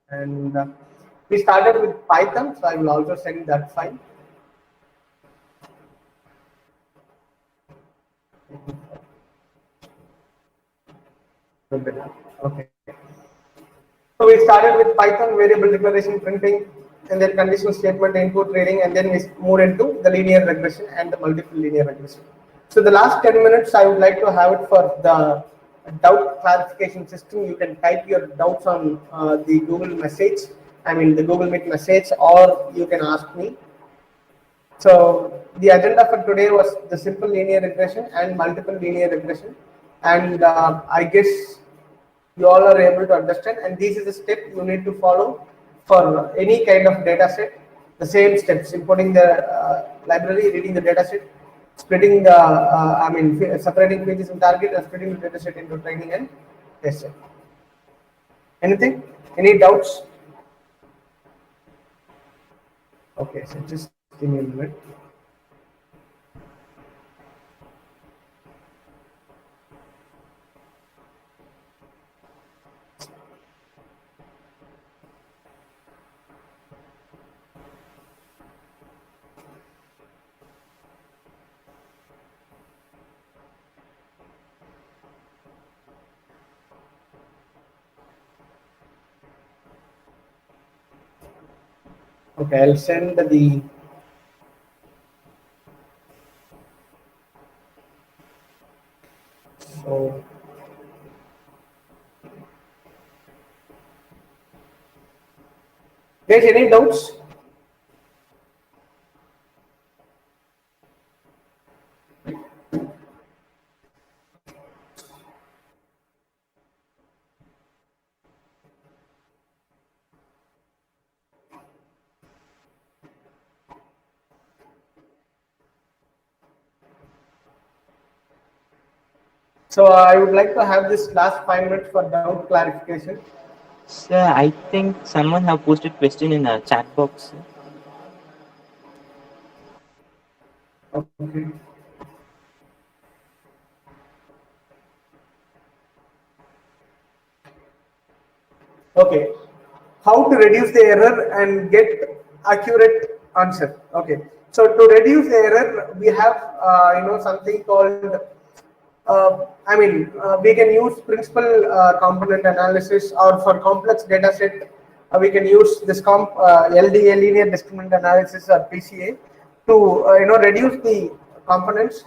And we started with Python, so I will also send that file. Okay. So we started with Python, variable declaration printing, and then conditional statement input reading, and then we moved into the linear regression and the multiple linear regression. So the last 10 minutes, I would like to have it for the doubt clarification system. You can type your doubts on the Google message, the Google Meet message, or you can ask me. So the agenda for today was the simple linear regression and multiple linear regression, and I guess you all are able to understand, and this is a step you need to follow for any kind of data set. The same steps: importing the library, reading the data set, splitting the separating features and target, and splitting the data set into training and test set. Anything? Any doubts? Okay, so just give me a minute. Okay, I'll send the. So, guys, any doubts? So I would like to have this last 5 minutes for doubt clarification. Sir, I think someone have posted question in a chat box. Okay. Okay. How to reduce the error and get accurate answer? Okay. So to reduce the error, we have something called we can use principal component analysis, or for complex data set, we can use this LDA, linear discriminant analysis, or PCA, to reduce the components,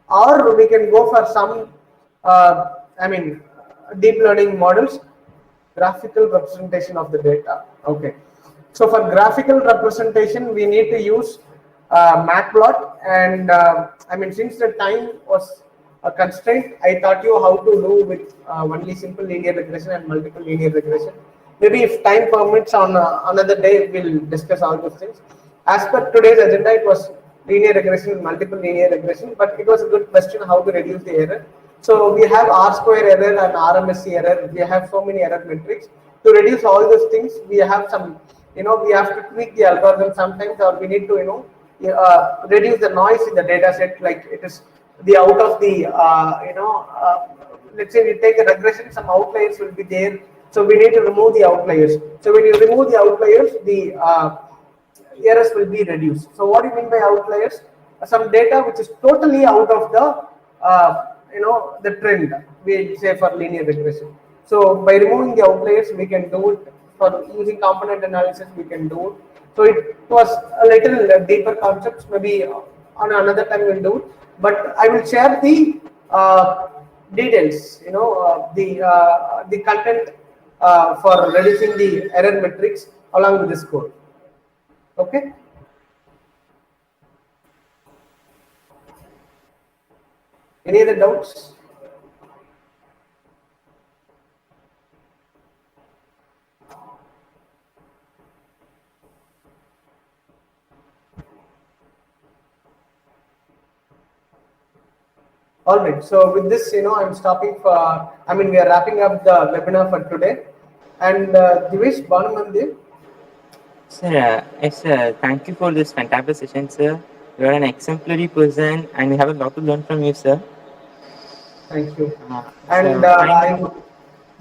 or we can go for some deep learning models, graphical representation of the data. Okay, so for graphical representation, we need to use matplot, and since the time was a constraint, I taught you how to do with only simple linear regression and multiple linear regression. Maybe if time permits, on another day we'll discuss all those things. As per today's agenda, it was linear regression, multiple linear regression, but it was a good question how to reduce the error. So we have R square error and RMSE error. We have so many error metrics. To reduce all those things, we have some, we have to tweak the algorithm sometimes, or we need to, reduce the noise in the data set, like it is the out of the, let's say we take a regression, some outliers will be there. So we need to remove the outliers. So when you remove the outliers, the errors will be reduced. So what do you mean by outliers? Some data which is totally out of the the trend, we say, for linear regression. So by removing the outliers, we can do it. For using component analysis, we can do it. So it was a little deeper concepts. Maybe on another time we'll do it. But I will share the details. The content for reducing the error metrics along with this code. Okay. Any other doubts? All right. So with this, I'm stopping for. We are wrapping up the webinar for today. And Divesh, Bhanumandir. Sir, yes, sir. Thank you for this fantastic session, sir. You are an exemplary person, and we have a lot to learn from you, sir. Thank you. So And I finally, would.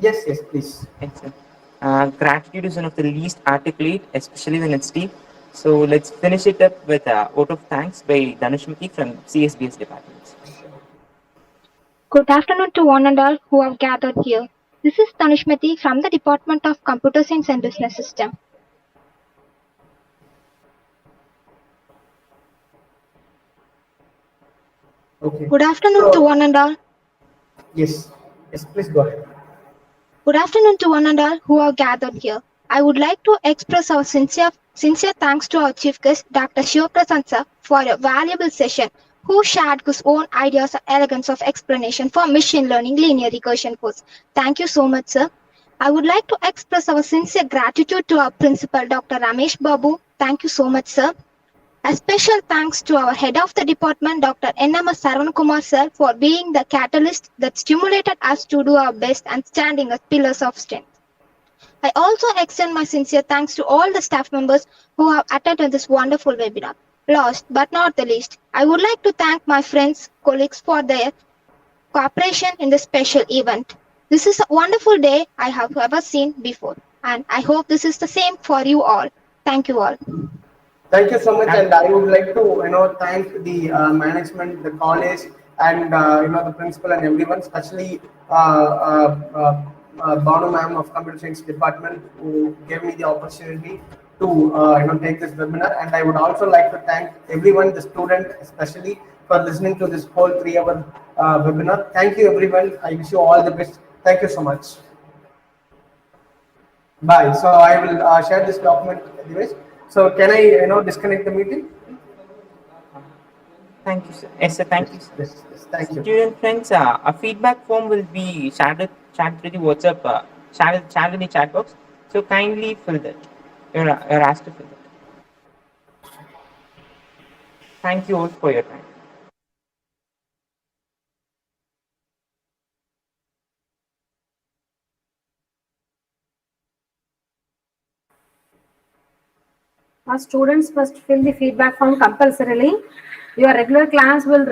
Yes, yes, please. yes, sir. Gratitude is one of the least articulate, especially when it's deep. So let's finish it up with a vote of thanks by Dhanushmati from CSBS department. Good afternoon to one and all who have gathered here. This is Tanushmati from the Department of Computer Science and Business System. Okay. Good afternoon So, to one and all. yes, yes, please go ahead. Good afternoon to one and all who have gathered here. I would like to express our sincere thanks to our chief guest, Dr. Shivaprasad sir, for a valuable session, who shared his own ideas and elegance of explanation for machine learning linear regression course. Thank you so much, sir. I would like to express our sincere gratitude to our principal, Dr. Ramesh Babu. Thank you so much, sir. A special thanks to our head of the department, Dr. N.M.S. Saravakumar sir, for being the catalyst that stimulated us to do our best and standing as pillars of strength. I also extend my sincere thanks to all the staff members who have attended this wonderful webinar. Last but not the least, I would like to thank my friends, colleagues for their cooperation in this special event. This is a wonderful day I have ever seen before, and I hope this is the same for you all. Thank you all. Thank you so much, and I would like to thank the management, the college, and the principal and everyone, especially Banu ma'am of Computer Science department, who gave me the opportunity to take this webinar. And I would also like to thank everyone, the student especially, for listening to this whole 3-hour webinar. Thank you, everyone. I wish you all the best. Thank you so much. Bye. So I will share this document anyways. So can I disconnect the meeting? Thank you, sir. Yes, sir. Thank you, sir. Yes, thank you. Student friends, a feedback form will be shared through the WhatsApp, shared in the chat box. So kindly fill that. You're asked to fill that. Thank you all for your time. Students must fill the feedback form compulsorily. Your regular class will